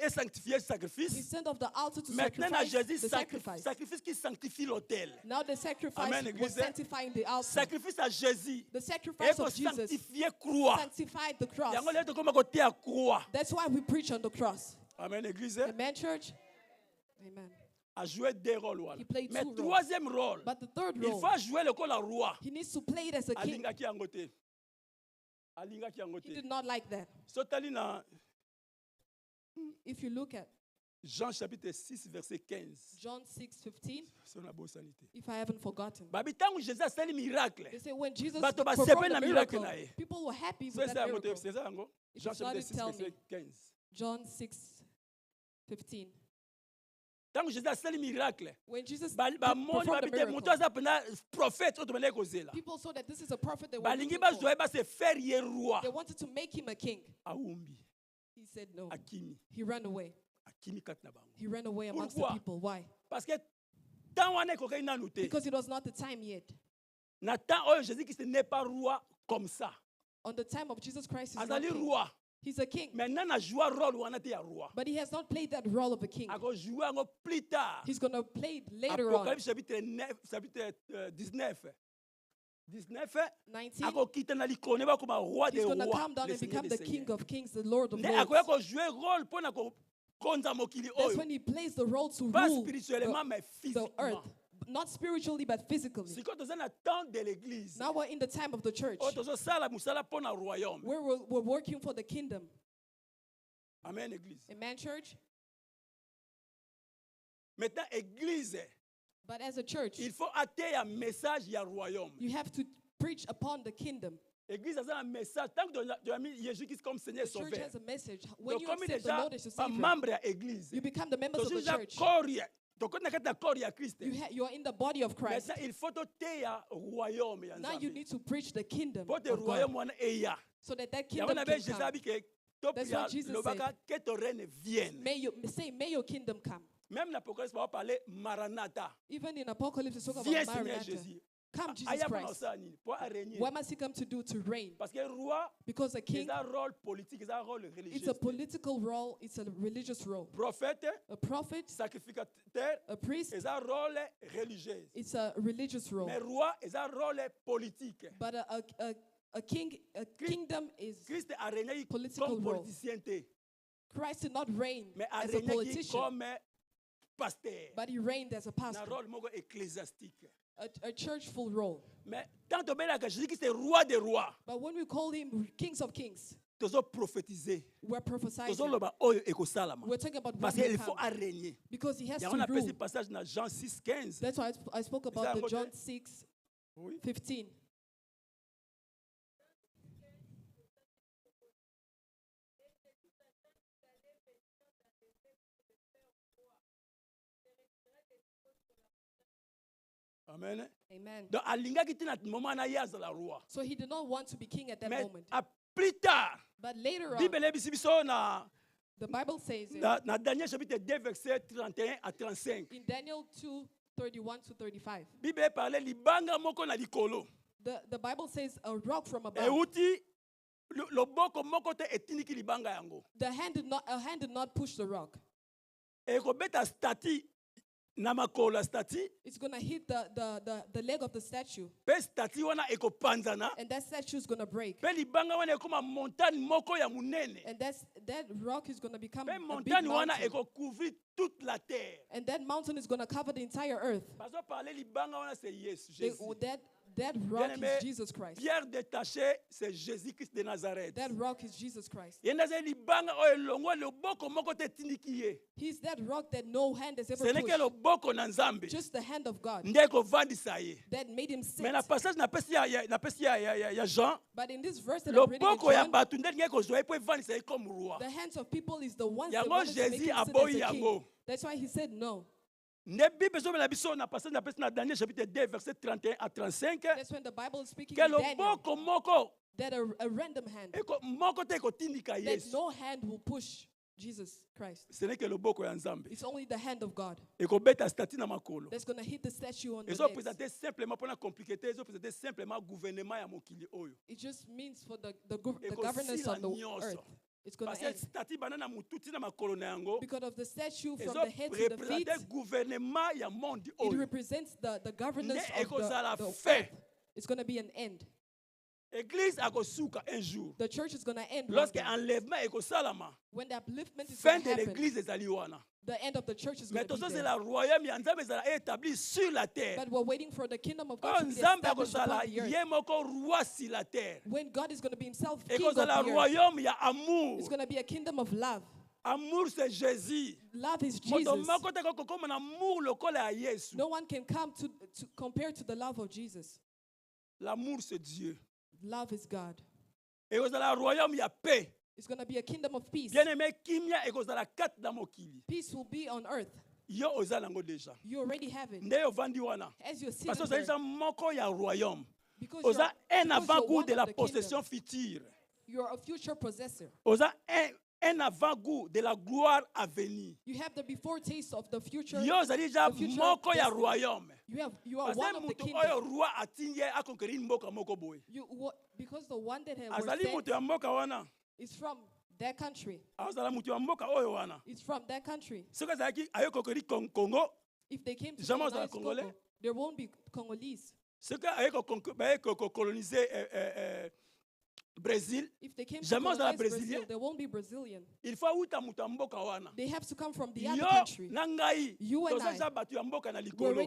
sanctifier sacrifice Instead of the altar to maintenant na sacrifice jésus the sacrifice. sacrifice qui sanctifie l'hôtel Now the sacrifice Amen, was Église. sanctifying the altar. sacrifice à jésus The sacrifice of Jesus ekosanctifie croix sanctified the cross. yango leo tokoma koteya croix That's why we preach on the cross. amen église Amen, church? Amen. a joué deux rôles wana He played mais two roles. troisième rôle But the third il role, faut jouer lokola roi he needs to play it as a king. alingaki yango te alingaki yango He te did not like that. so tali na If you look at Jean chapitre 6 verset 15 John 6:15, so na bosani te if I haven't forgotten, babi ntango jésus asali miracle they say when Jesus bato performed basepeli the na miracle miracle, na ye people were happy so with eza that yango te miracle. eza yango If Jean it's not, chapitre 6 tell verset me. 15 John 6:15. ntango jésus asali miracle When Jesus bamoni performed babi the te moto miracle, aza mpena prophète oyo tobandaki kozela people saw that this is a prophet they were balingi looking for. bazwa ye base faire ye roi They wanted to make him a king. awumbi He said no. akimi He ran away. akimi kati na bango He ran away amongst the Pourquoi? people. Why? parce que temps wana ekokaki nanu te Because it was not the time yet. na temps oyo jésus christ n'est pas roi comme ça On the time of Jesus Christ, he's not azali king. roi He's a king. maintenant na joua rôle wana te ya roi But he has not played that role of a king. akojoue yango plus tard He's going to play it later on. apocalypse chapitre 9 chapitre 19 19, akokita na likolo ne bakoma roi he's de going to roi come down le and Seigneur become des the king seigneurs. of kings, the Lord of nde lords. akoya kojoue rôle mpona kokonza mokili That's oyo when he plays the role to pas rule spirituellement mais the earth. physiquement Not spiritually, but physically. sikoyo toza na temps de l'église Now we're in the time of the church. oyo tozosala mosala mpona royaume Where we're working for the kingdom. amen église Amen, church? maintenant église But as a church, il faut ateya message ya royaume you have to preach upon the kingdom. église aza na message tant que tu as mis jésus christ comme seigneur The church sauveur has a message. When you tokomi accept the déjà Lord as your Savior, bamembre ya église you become the members of the toza church. corps ya tokoti na kati ya corps ya kriste You are in the body of Christ. maintenant il faut toteya royaume ya Now you nzambe need to preach the kingdom po te of God, royaume wana eya so that yango kingdom na can be jésus come. abi ke That's what Jesus lobaka que ton règne vienne May your kingdom come. même na apocalypse va parler maranatha Even in Apocalypse, it's talk about viens seigneur Maranatha. jésus Come, Jesus aya mpona Christ. osala nini po arégner What must he come to do? To reign. parce que roi Because a king, eza rôle politique eza rôle it's religieux a political role, it's a religious role. prophète A prophet, sacrificateur a priest, eza rôle religieux it's a religious role. mais roi eza rôle politique But a kingdom is Christ a régné political comme role. politicien te Christ did not reign mais a as a régné politician, comme pasteur but he reigned as a na pastor, rôle moko ecclésiastique a churchful role. mais tant tobelaka jésus christ est roi des rois But when we call him kings of kings, tozoprophétiser we're prophesying. tozoloba oyo ekosalama We're talking about parce what will qu'il faut come. arégner Because he has yango to napesi rule. passage na Jean 6:15 That's why I spoke about the Example, John okay? 6, oui 15. amen Amen. donc alingaki ti na moment na ye azala roi So he did not want to be king at that mais moment. a plus tard But later on, bible ebisi biso na the Bible says it na Daniel chapitre 2 verset 31 à 35 in Daniel 2, 31 to 35. bible eparle libanga moko na likolo The Bible says a rock from above. euti loboko moko te etindiki libanga yango A hand did not push the rock. ekobeta stati na makolo ya stati It's going to hit the leg of the statue. mpe stati wana ekopanzana And that statue is going to break. mpe libanga wana ekoma montagne moko ya monene And that rock is going to become mpe a big montagne wana mountain. ekocouvrir toute la terre And that mountain is going to cover the entire earth. bazoparle libanga wana c'est yesu jésus That rock Bien-aimé, is Jesus Christ. Pierre détaché, c'est Jésus-Christ de Nazareth. That rock is Jesus Christ. Ye ndaza libanga oyo elongwa loboko moko te etindiki ye. He's that rock that no hand has Ce ever n'est que pushed. loboko na Nzambe Just the hand of God nde ekovandisa ye. that made him sit. Mais na passage napesi ya Jean, But in this verse that I'm reading in loboko ya John, bato nde lingi ekozwa ye mpo evandisa ye comme roi. the hands of people is the ones that Yango wanted to make Jésus him sit aboyi as a king. yango. That's why he said no. Nde Bible ezobela biso na passage napesi na Daniel chapitre 2 verset 31 à 35 That's when the Bible is speaking ke in Daniel loboko moko that a random hand, moko te ekotindika that Yesu. no hand will push Jesus Christ. Ce n'est que loboko ya Nzambe It's only the hand of God ekobeta stati na makolo. that's going to hit the statue on the legs. Ezopresente simplement mpona compliqué, ezopresente simplement gouvernement ya mokili oyo. It just means for the governance Ekosila of the nyonso. earth. It's going Parce to que end. stati bana na mutu tina makolo na yango Because of the statue from the head to the feet, ezorepresente gouvernement ya monde it oyo. represents the governance Ne of ekozala the fin. earth. It's going to be an end. Église akosuka un jour. The church is going to end one Lorsque day. enlèvement ekosalama, When the upliftment is fin going de to happen, l'église ezali wana. the end of the church is Mais going to tozo be c'est there. la royaume ya Nzambe ezala établi sur la terre. But we're waiting for the kingdom of God Oh to be Nzambe established akozala upon the earth. ye moko roi sur la terre. When God is going to be himself king of Ekozala the earth. royaume ya amour. It's going to be a kingdom of love. Amour c'est Jésus. Love is Moto Jesus. moko te kokoma na amour lokola ya Yesu. No one can come to compare to the love of Jesus. L'amour c'est Dieu. Love is God. Ekozala royaume ya paix. It's going to be a kingdom of peace. Bien-aimé, kimia ekozala kati na mokili. Peace will be on earth. Yo oza nango déjà. You already have it. Nde ovandi wana. As you're sitting Parce que ozali there, za moko ya royaume. because Oza un you're avant-goût one de of la the kingdom. possession future. You're a future possessor. Oza un avant-goût de la gloire à venir. You have the before taste of the future. Yo ozali ja the future moko ya destiny. royaume. You are Parce one que of the mutu kingdom. oyo roi atindi ye akonquérir mboka moko boye. Because the one that was Azali sent mutu ya mboka wana. is from that country. Azala mutu ya mboka oyo wana. It's from that country. Soki azalaki ayo conquérir Congo, If they came to jamais colonize ozala Congolais. Congo, there won't be Congolese. soki ayo coloniser Brésil, If they came to jamais ozala colonize Brazil, Brésilien. there won't be Brazilian. Il faut awuta mutu ya mboka wana. They have to come from the other Yo country. na ngai You and I, toza bato ya mboka na We're likolo.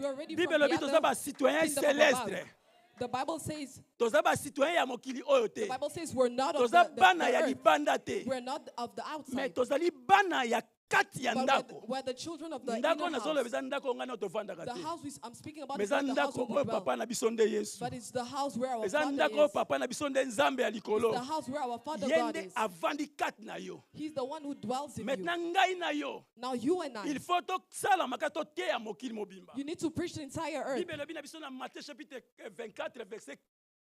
already Bible from the elobi toza other bacitoyen kingdom of above. célestre. The Bible says Toza bacitoyen ya mokili oyo te. the Bible says we're not of Toza the bana ya earth. libanda te. We're not of the Mais outside. tozali bana ya kati ya But ndako. we're the children of the Ndako inner nazoloba house. eza ndako ngai na tovandaka The te. house I'm speaking about Mais is eza not the house ndako where oyo we papa dwell, na biso nde Yesu. but it's the house where our Eza Father ndako oyo is. papa na biso nde Nzambe ya It's likolo. the house where our Father Ye God nde is. avandi kati na yo. He's the one who dwells in you. Maintenant ngai na yo. Now you and I, Il faut tosala maka toteya mokili mobimba. you need to preach the entire earth. Bible elobi na biso na Matthieu chapitre 24 verset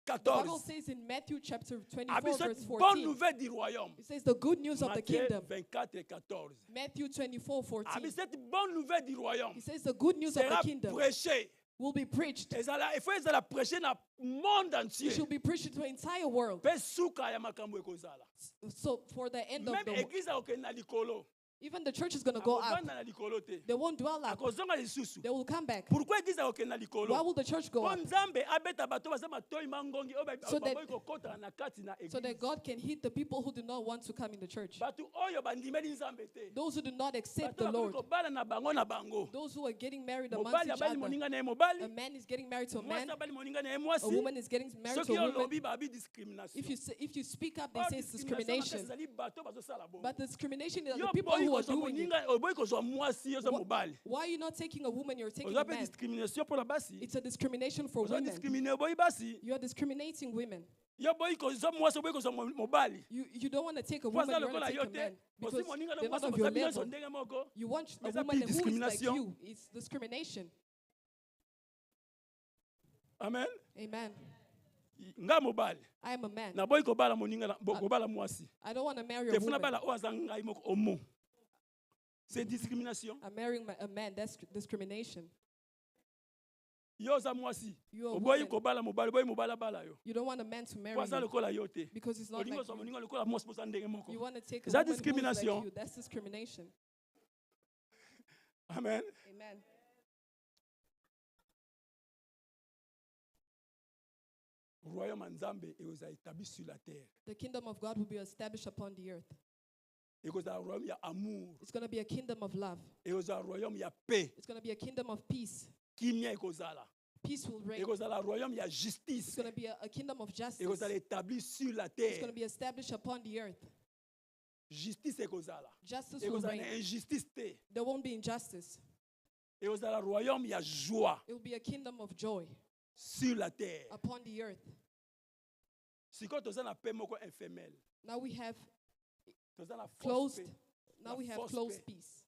The Bible 14. says in Matthew chapter 24 Abiso verse bonne 14, nouvelle du royaume. it says the good news of the Matthieu kingdom. 24 14. Matthew 24 14. Abi cette bonne nouvelle du royaume He says the good news of the sera kingdom prêchée. will be preached. Il faut ezala prêcher na monde It entier. should be preached to the entire world. Pe suka ya makambo ekozala. So for the end of Même the world, église akokende na likolo. even the church is going to go up. Akovanda na likolo te. They won't dwell up. Akozonga lisusu. They will come back. Pourquoi église akokende na Why likolo? will the church go Po up? Nzambe abeta bato baza matoi mangongi oyo So that- baboyi kokota na kati na So that église. God can hit the people who do not want to come in the church. Bato oyo bandimeli Nzambe te. Those who do not accept Bato the bakoki Lord. kobala na bango na bango. Those who are getting married amongst Mobali each abali other. moninga na ye A mobali. man is getting married to a man. Mwasi abali moninga na ye A mwasi. woman is getting married to Soki a woman. olobi babi discrimination. If you speak up, they Oh, say it's discrimination discrimination. makasi ezali bato bazosala bongo. But the discrimination is the Yo people boyi who are kozwa doing it. moninga oboyi kozwa mwasi yoza Wha- mobali. Why are you not taking a woman? You're taking Oza a pe man. discrimination pour la basi. It's a discrimination for Oza women. discriminer oboyi basi. You are discriminating women. Yo boyi kozwa mwasi oboyi kozwa mobali. You don't want to take a Kwa woman, sababu you want lokola to yo take a te. man. Because Osi moninga na they're not mwasi of your okosa biso level. ndenge moko. You want a Mais ça woman peut who is like discrimination. you. It's discrimination. Amen. Amen. Nga mobali. I am a man. Na boyi kobala moninga na kobala mwasi. I don't want to marry a Te funa woman. bala oyo aza ngai moko homo. C'est discrimination. I'm marrying a man. That's discrimination. Yo oza mwasi. You're a Oboyi woman. kobala mobali, boyi mobala bala yo. You don't want a man to marry Po aza you lokola yo te. because it's not Olingo like so you. moninga lokola mwasi posa ndenge moko. You want to take a Is that woman who is like discrimination? you. That's discrimination. Amen. Amen. Royaume ya Nzambe ekozala établi sur la terre. The kingdom of God will be established upon the earth. Ekozala royaume ya amour. It's going to be a kingdom of love. Ekozala royaume ya paix. It's going to be a kingdom of peace. Kimia ekozala. Peace will reign. Et que le royaume, il y a It's justice. going to be a kingdom of Et que justice. ça établi sur la It's going terre. to be established upon the earth. Justice est cause là. Justice Et will que ça reign. injustice té. There won't be injustice. Et que le royaume, il y a joie It will be a kingdom of joy sur la terre. upon the earth. Si quand on a paix moko infernal, Now we have on a closed. paix. Now La we have false closed paix. peace.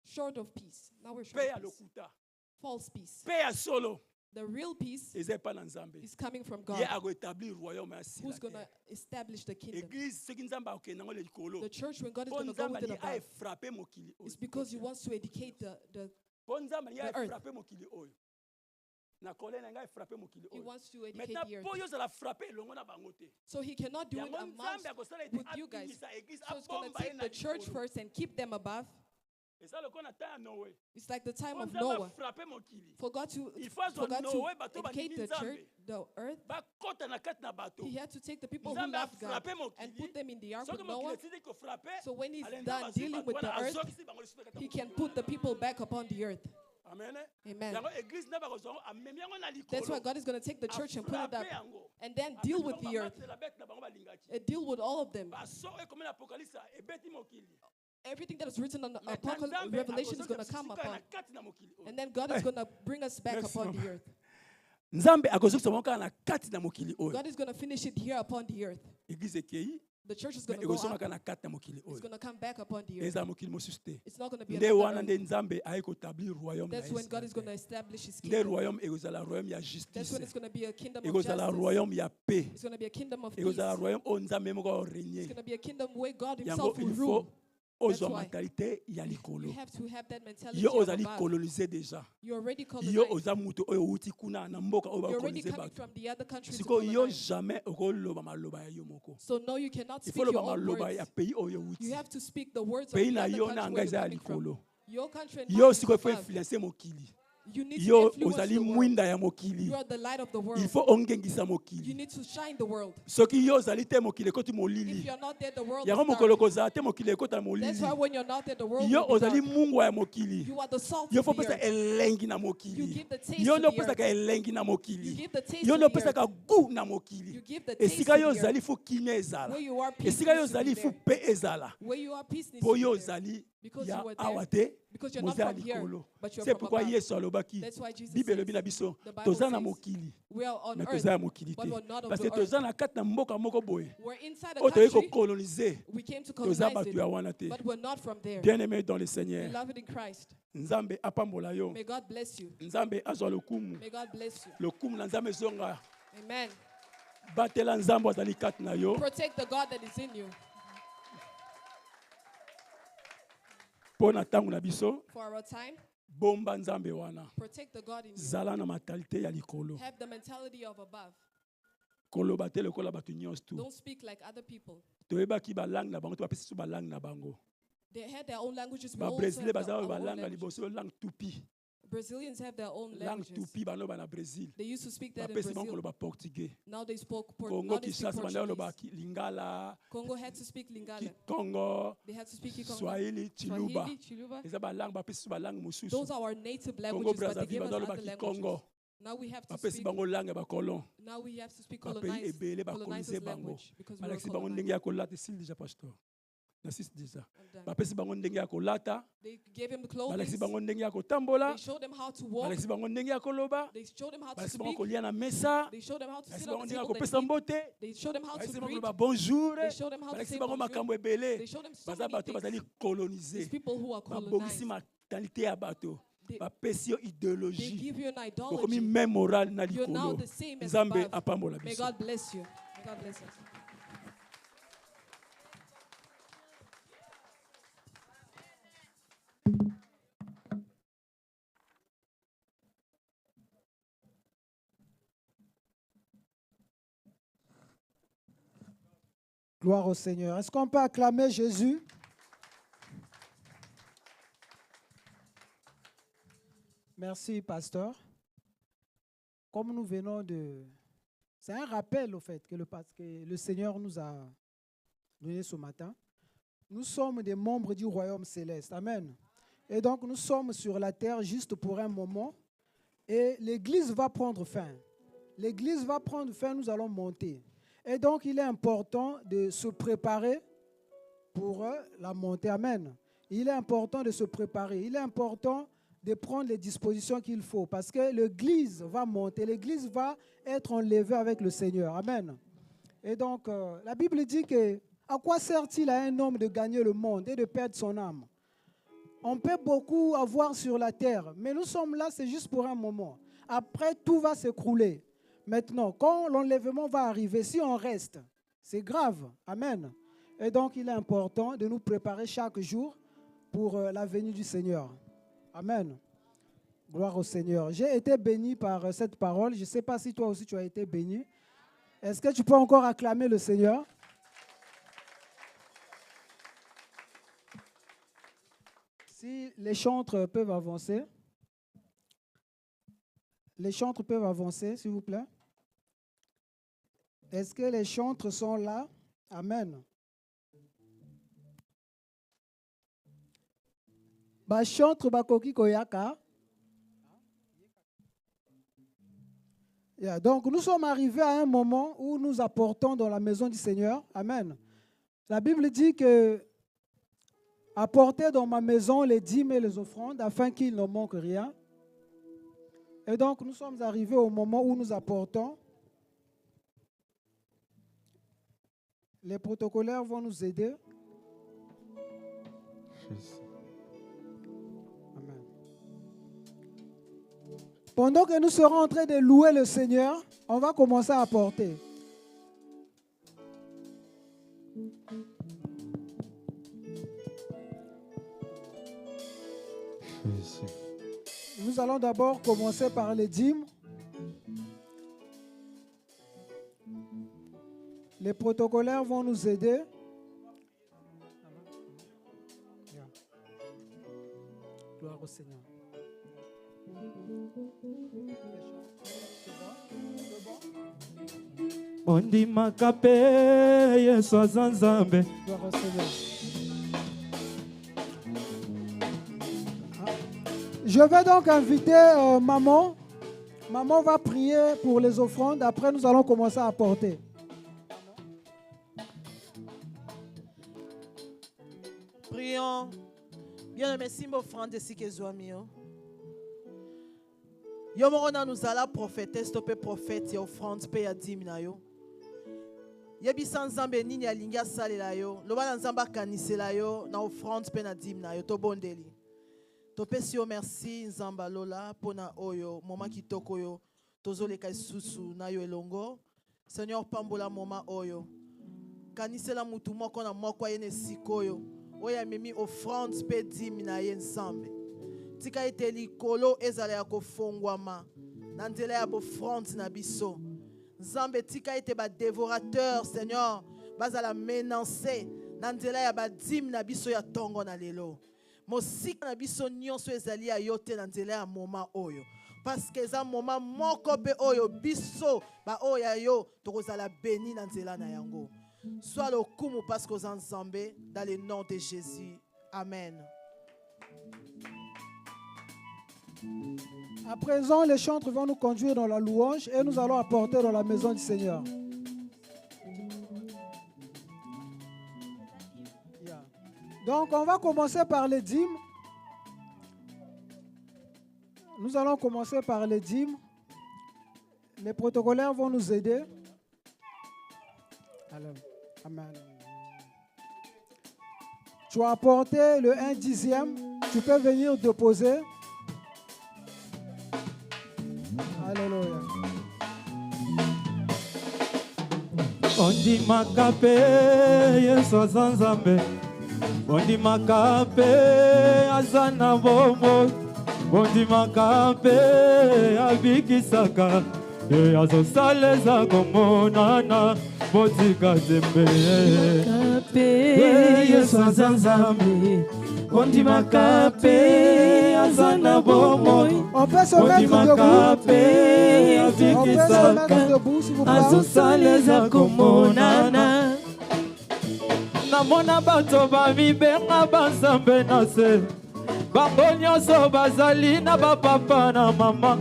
Short of peace. Now we're short Paix à of peace. lokuta. False peace. Paix à solo. The real peace Et c'est pas dans Zambé. is coming from Il y God, a rétabli le royaume sur la who's going to terre. establish the kingdom. Église, ce qui nous a ok nango le likolo. The church, when God is Bon going to go Nzamba with it li a above, frappé mokili oyo. it's because He wants to educate the Bon Nzamba li a the earth. frappé mokili oyo. Na kolé na ngai frappé mokili He oyo. wants to educate Maintenant the earth. po yo za la frappé longo na bango te. So He cannot do it Yango amongst Nzambe akosala ete with you guys. abimisa église So it's going to abomba ye take na the church likolo. first and keep them above. Et ça le qu'on attend à Noé. It's like the time Bon of Nzamba Noah. frappé mokili. For God to, Il faut for God to Noé bato educate bandimi the church, Nzambe. the earth, Ba kota na kati na bato. He had to take the people who Nzambe a love God frappé and mokili. put them in the ark Soki with mokili Noah. esili ko frappé. So when He's ale done Nzamba dealing azwi with bato the wana, earth, azokisi bango lisusu na kati He ya can mokili. put the people back upon the earth. Amen. Amen. Yango église na bakozwa amemi yango na likolo. That's why God is going to take the church and put it up Afrappe yango. and then deal with the earth Abatela bete na bango balingaki. and deal with all of them. Baso ekomi na Apocalypse ebeti mokili. Everything that is written on the Maintenant, Apocalypse, Nzambe Revelation is akozwa going to biso come sika na upon. kati na mokili oyo. And then God is going to bring us back Merci, upon the Mama. earth. Nzambe akozokisa bango kaka na kati na mokili oyo. God is going to finish it here upon the earth. Église ekei The church is mais going to go ekozonga up. kaka na kati na mokili It's oyo. going to come back upon the earth. Ezala mokili mosusu te. It's not going to be Nde another wana earth. nde Nzambe aye kotablir royaume na That's ye when sur God la is going to terre. establish His Nde kingdom. royaume ekozala royaume ya That's justice. when it's going to be a kingdom of Ekozala justice. royaume ya paix. It's going to be a kingdom of peace. Ekozala royaume oyo Nzambe moko It's orégner. going to be a kingdom where God Yango Himself will il rule. faut ozwa why. mentalité ya You likolo. have to have that mentality Yo of ozali above. coloniser déjà. You're already Yo colonized. oza mutu oyo outi kuna na mboka oyo You're already bakolonize coming bato. from the other countries to Siko yo colonize. jamais okoloba maloba ya yo moko. So no, you cannot Il speak faut your loba own maloba ya words. pays oyo outi. You have to speak the words of Pays the na other yo na country anga where eza you're ya coming from. likolo. Your country and Yo mine is siko faut above. influencer mokili. You need to Yo influence ozali the world. mwinda ya mokili. You are the light of the world. Il faut ongengisa You mokili. need to shine the world. Soki yo ozali te mokili ekoti If molili. you're not there, the world Yango is mokolo dark. kozala te mokili ekota That's molili. why when you're not there, the world Yo will be ozali dark. mungwa ya mokili. You are the salt Yo of fo the pesa earth. elengi na You mokili. give the taste Yo to no the earth. pesaka elengi na You mokili. give the taste Yo to no the earth. pesaka goût na mokili. You give the taste to Esika yo the ozali earth. fo kimia ezala. Where you are, peace Esika yo needs to be ozali fo there. pe ezala. Where you are, peace needs Po to yo be there. ozali Because ya you were there. awa te. Because you're not Moza from here, likolo. but you're C'est from pourquoi above. Yesu alobaki. That's why Jesus Bible says, elobi na biso. the Bible Toza na says, mokili. we are on Mais earth, toza ya mokili but te. we're not of Parce the que earth. toza na kati na mboka moko boye. We're inside a Oyo toyei country. kokolonize. We came to Toza colonize bato it, ya wana te. but we're not from there. Bien-aimé dans le Seigneur. Beloved in Christ, Nzambe apambola yo. may God bless you. Nzambe azwa lokumu. May God bless you. Lokumu na Nzambe zonga. Amen. Batela Nzambe azali kati na yo. Protect the God that is in you. Mpo na ntango na biso. For our time, Bomba Nzambe wana. protect the God in you. Zala na mentalité ya likolo. Have the mentality of above. Koloba te lokola bato nyonso tu. Don't speak like other people. Toyebaki balangue na bango, tobapesi so balangue na bango. They had their own languages. We Ba also Brésilais have baza our oyo own balangue languages. liboso langue tupi. Brazilians have their own Langue languages. tupi bano ba na Brésil. They used to speak that in Bapesi bango Brazil. koloba portugais. Now they spoke Congo now they speak Kinshasa banda loba Portuguese. lingala, Congo had to speak Lingala. Congo, They had to speak Kikongo. Swahili, Chiluba. Swahili, Chiluba. Eza balangue bapesi so balangue mosusu. Those are our native Congo languages, but they Brazzaville gave us baza loba other ki languages. Congo. Now we have to Bapesi speak. bango langue ba colon. Now we have to speak Ba pays colonized, ebele ba colonizers coloniser bango. language because we were Balakisi bango ndenge colonized. ya kolata ici déjà pasteur. Na sisi déjà. I'm done. Bapesi bango ndenge ya kolata. They gave him the clothing. Balakisi bango ndenge ya kotambola. They showed him how to walk. Balakisi bango ndenge ya koloba. They showed him how to Balakisi bango speak. kolia na mesa. They showed him how to Balakisi sit bango on the ndenge ya table and kopesa eat. mbote. They showed him how Balakisi to bango greet. koloba bonjour. They showed him how to Balakisi say bango bonjour. makambo ebele. They showed him so Baza many bato bazali things. coloniser. These people who are Babongisi colonized, mentalité ya bato. They- Bapesi yo they idéologie. give you an Bokomi ideology. même moral na You're now likolo. the same as Nzambe above. apambola May biso. God bless you. May God bless us. Gloire au Seigneur. Est-ce qu'on peut acclamer Jésus? Merci, pasteur. Comme nous venons de... C'est un rappel, au fait, que le Seigneur nous a donné ce matin. Nous sommes des membres du royaume céleste. Amen. Et donc, nous sommes sur la terre juste pour un moment. et l'église va prendre fin. L'église va prendre fin, nous allons monter. Et donc, il est important de se préparer pour la montée. Amen. Il est important de se préparer. Il est important de prendre les dispositions qu'il faut parce que l'église va monter. L'église va être enlevée avec le Seigneur. Amen. Et donc, la Bible dit que à quoi sert-il à un homme de gagner le monde et de perdre son âme? On peut beaucoup avoir sur la terre, mais nous sommes là, c'est juste pour un moment. Après, tout va s'écrouler. Maintenant, quand l'enlèvement va arriver, si on reste, c'est grave. Amen. Et donc, il est important de nous préparer chaque jour pour la venue du Seigneur. Amen. Gloire au Seigneur. J'ai été béni par cette parole. Je ne sais pas si toi aussi tu as été béni. Est-ce que tu peux encore acclamer le Seigneur? Si les chantres peuvent avancer. Les chantres peuvent avancer, s'il vous plaît. Est-ce que les chantres sont là? Amen. Ba chantre bakoki koyaka. Yeah, donc nous sommes arrivés à un moment où nous apportons dans la maison du Seigneur. Amen. La Bible dit que apportez dans ma maison les dîmes et les offrandes afin qu'il ne manque rien. Et donc nous sommes arrivés au moment où nous apportons. Les protocolaires vont nous aider. Amen. Pendant que nous serons en train de louer le Seigneur, on va commencer à apporter. Nous allons d'abord commencer par les dîmes. Les protocolaires vont nous aider. Gloire au Seigneur. Ondi makape Yesu azanzambe. Gloire au Seigneur. Je vais donc inviter maman. Maman va prier pour les offrandes. Après, nous allons commencer à apporter. Prions. Bien-aimé, Simbo offrande ici que Zoamio. Yo morona nous alla prophétesse, topé prophète ya offrande pe ya dimina yo. Yebisa nzambe nini alingi asalela yo. Loba na nzamba kanisela yo na offrande pe na dimina yo to bondeli. Topesi yo merci nzamba lola pona oyo moment kitoko yo tozoleka isusu na yo elongo. Seigneur pambola moment oyo. Kanisela mutu moko na moko yene sikoyo. Oya memi offrande pe dimina ye nzambe. Tika ete likolo ezala ya kofongwama na nzela ya bofrande na biso. Nzambe tika ete ba dévorateur Seigneur bazala menancer na nzela ya ba dim na biso ya tongo na lelo. Mosika na biso nyonso ezali ya yote na nzela ya moment oyo. Parce que eza moment moko pe oyo biso ba oya yo tokozala béni na nzela na yango. Sois le kumu parce que aux ensemble dans le nom de Jésus. Amen. À présent, les chantres vont nous conduire dans la louange et nous allons apporter dans la maison du Seigneur. Yeah. Donc, on va commencer par les dîmes. Nous allons commencer par les dîmes. Les protocolaires vont nous aider. Alors, amen. Tu as apporté le 1/10. Tu peux venir déposer. Alléluia. Ondi makape Yesu azanzambe. Ondi makape azana bomo. Ondi makape abikisaka. Azosaleza komonana botika zembe. Makape Yesu azanzambe. Ondi makape azana bomo. On peut se mettre debout, s'il vous plaît. Azosaleza komonana. Namona bato bamibenga banzambe na se. Bango nyonso bazali na bapapa na mama.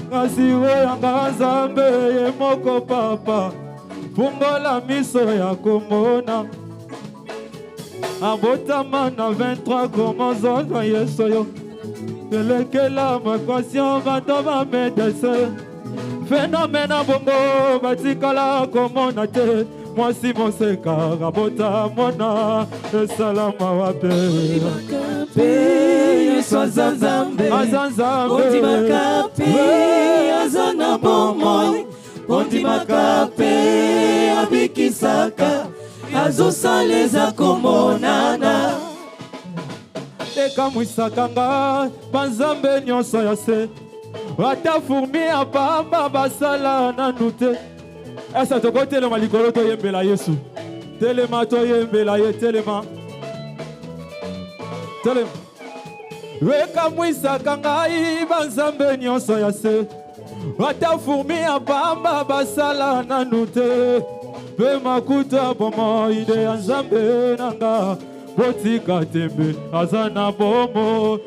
ngasi oyanga nzambe ye moko papa fungola miso ya komona abotama na 23 komozono yeso yo telekela makwasio bato bamedese phénomène bongo batikala komona te mwasi moseka abota mona esalama wape Yesu azanzambe ondimaka pe azana bomoi ondimaka pe abikisaka azosaleza komonana ekamwisaka nga banzambe nyonso ya se ata fourmi ya pamba basala nanu te esa tokotelema likolo toyembela yesu telema toyembela ye telema ekamwisaka ngai banzambe nyonso ya se ata fourmi ya pamba basala nanu te mpe makuta bomoide ya nzambe nanga botika tembe aza na bomo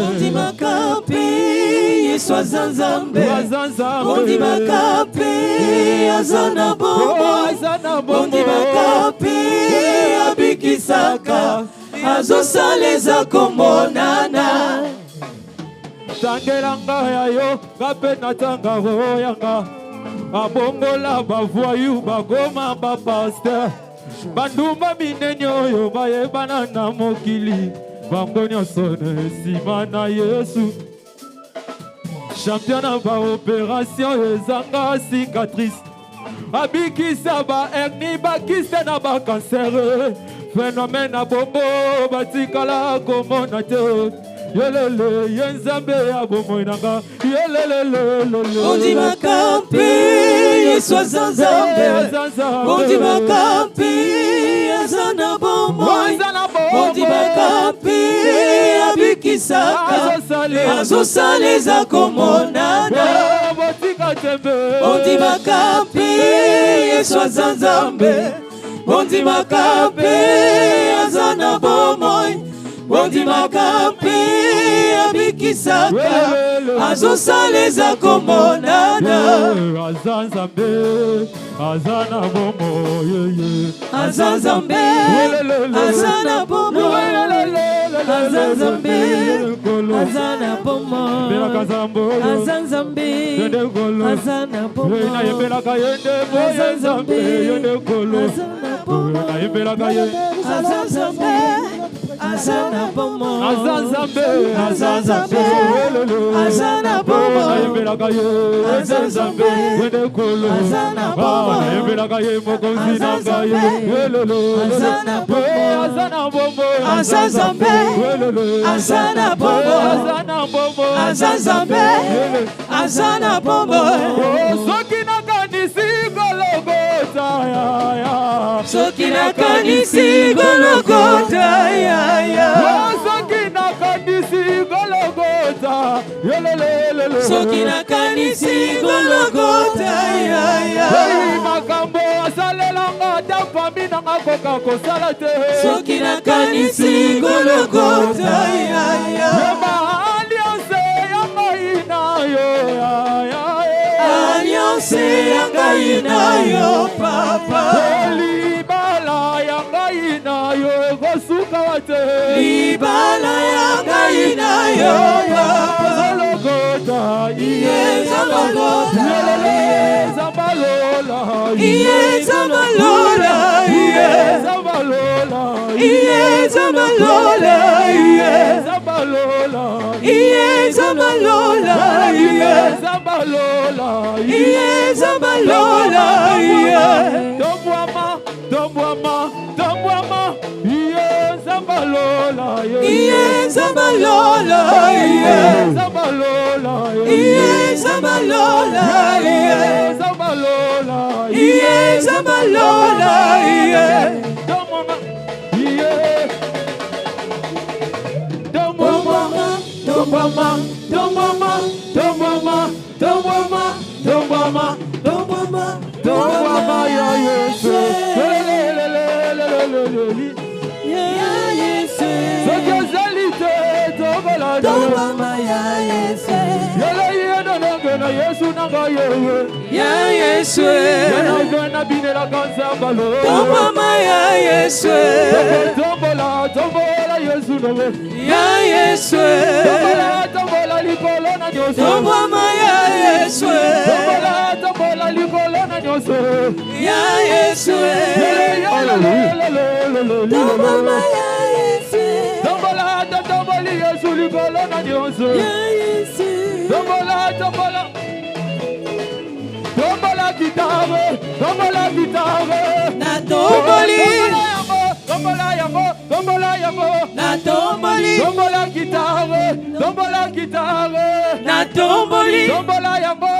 ondimaka pe yesu aza nzambe ondimaka pe aza na bomo ondimaka pe abikisaka azosaleza komonana tangelanga ya yo ngape natanga royanga abongola bavoyu bagoma bapaster bandumba minene oyo bayebana na mokili bango nyonso na nsima na yesu champion na baopération ezanga cicatrice abikisa bahernie bakiste na bakansere phénomène na bongo batikala komona te yelele ye nzambe ya bomoi nanga yelelelelele ondimaka pe yesu aza nzambe ondimaka pe aza na bomoi ondimaka pe abikisaka azosaleza komonana ondimaka pe yesu aza nzambe ondimaka pe aza na bomoi ondimaka pe abikisaka azosaleza komonana aza nzambe aza na bomoi aza nzambe aza na bomoi aza nzambe aza na bomoi aza nzambe aza na bomoi nayembelaka yende boye nzambe yende kolo nayembelaka ye aza nzambe aza na bomoi aza nzambe aza nzambe aza na bomoi nayembelaka ye aza nzambe yende kolo aza na bomoi nayembelaka ye mokonzi na ngai aza na bomoi aza na bomoi aza nzambe aza na bomoi aza nzambe aza na bomoi soki nakanisi gologota soki nakanisi gologota soki nakanisi gologota soki nakanisi gologota makambo asalelanga ta fami nanga koka kosala te soki nakanisi gologota alliance ya ngai na yo alliance ya ngai na yo papa libala ya ngai na yo ekosuka te libala ya ngai na yo papa gologota Zambalota Zambalola Zambalola Zambalola Zambalola Zambalola Zambalola Zambalola Zambalola Domwama Zambalola Zambalola Zambalola Zambalola Zambalola Zambalola Soki ozali te tokola Yesu nanga yewe. Ya Yesu. Yana bine la kansa balo. Tomama ya Yesu. Tombola Yesu nanga. Ya Yesu. Tombola likolo na nyoso. Tomama ya Yesu. Tombola likolo na nyoso. Ya Yesu. Tomama ya Yesu. Tombola Yesu likolo na nyoso. Ya Yesu. Tombola guitare. Na tomboli. Tombola yambo. Na tomboli. Tombola guitare. Na tomboli. Tombola yambo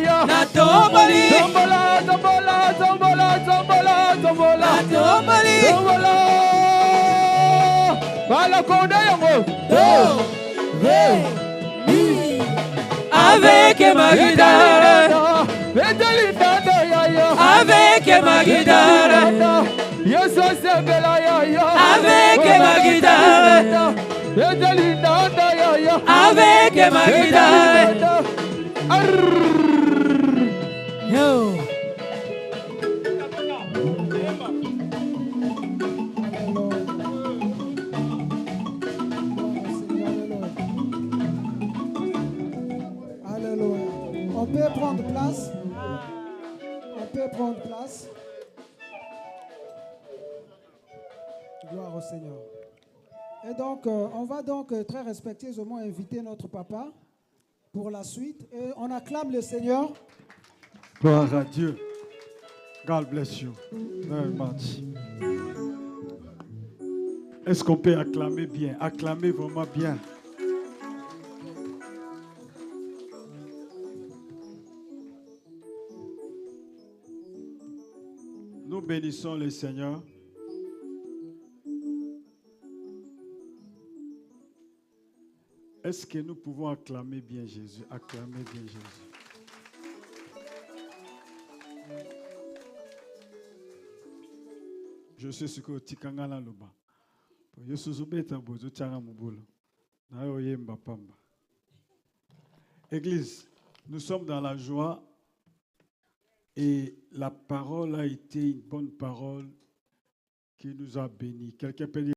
ya. Na tomboli. Tombola. Na tomboli. Bala koda yambo. Avec ma guitare. Avec ma guitare. Avec ma guitare. Avec ma guitare. Yo. Alléluia. On peut prendre place. Gloire au Seigneur. Et donc, on va donc très respectueusement inviter notre papa pour la suite. Et on acclame le Seigneur. Gloire à Dieu. God bless you very much. Est-ce qu'on peut acclamer bien? Acclamer vraiment bien. Nous bénissons le Seigneur. Est-ce que nous pouvons acclamer bien Jésus? Acclamer bien Jésus. Je suis ce que tikanga na loba. Yesu zubeta bozo changa mubolo. Na yo yemba pamba. Église, nous sommes dans la joie et la parole a été une bonne parole qui nous a bénis. Quelqu'un peut dire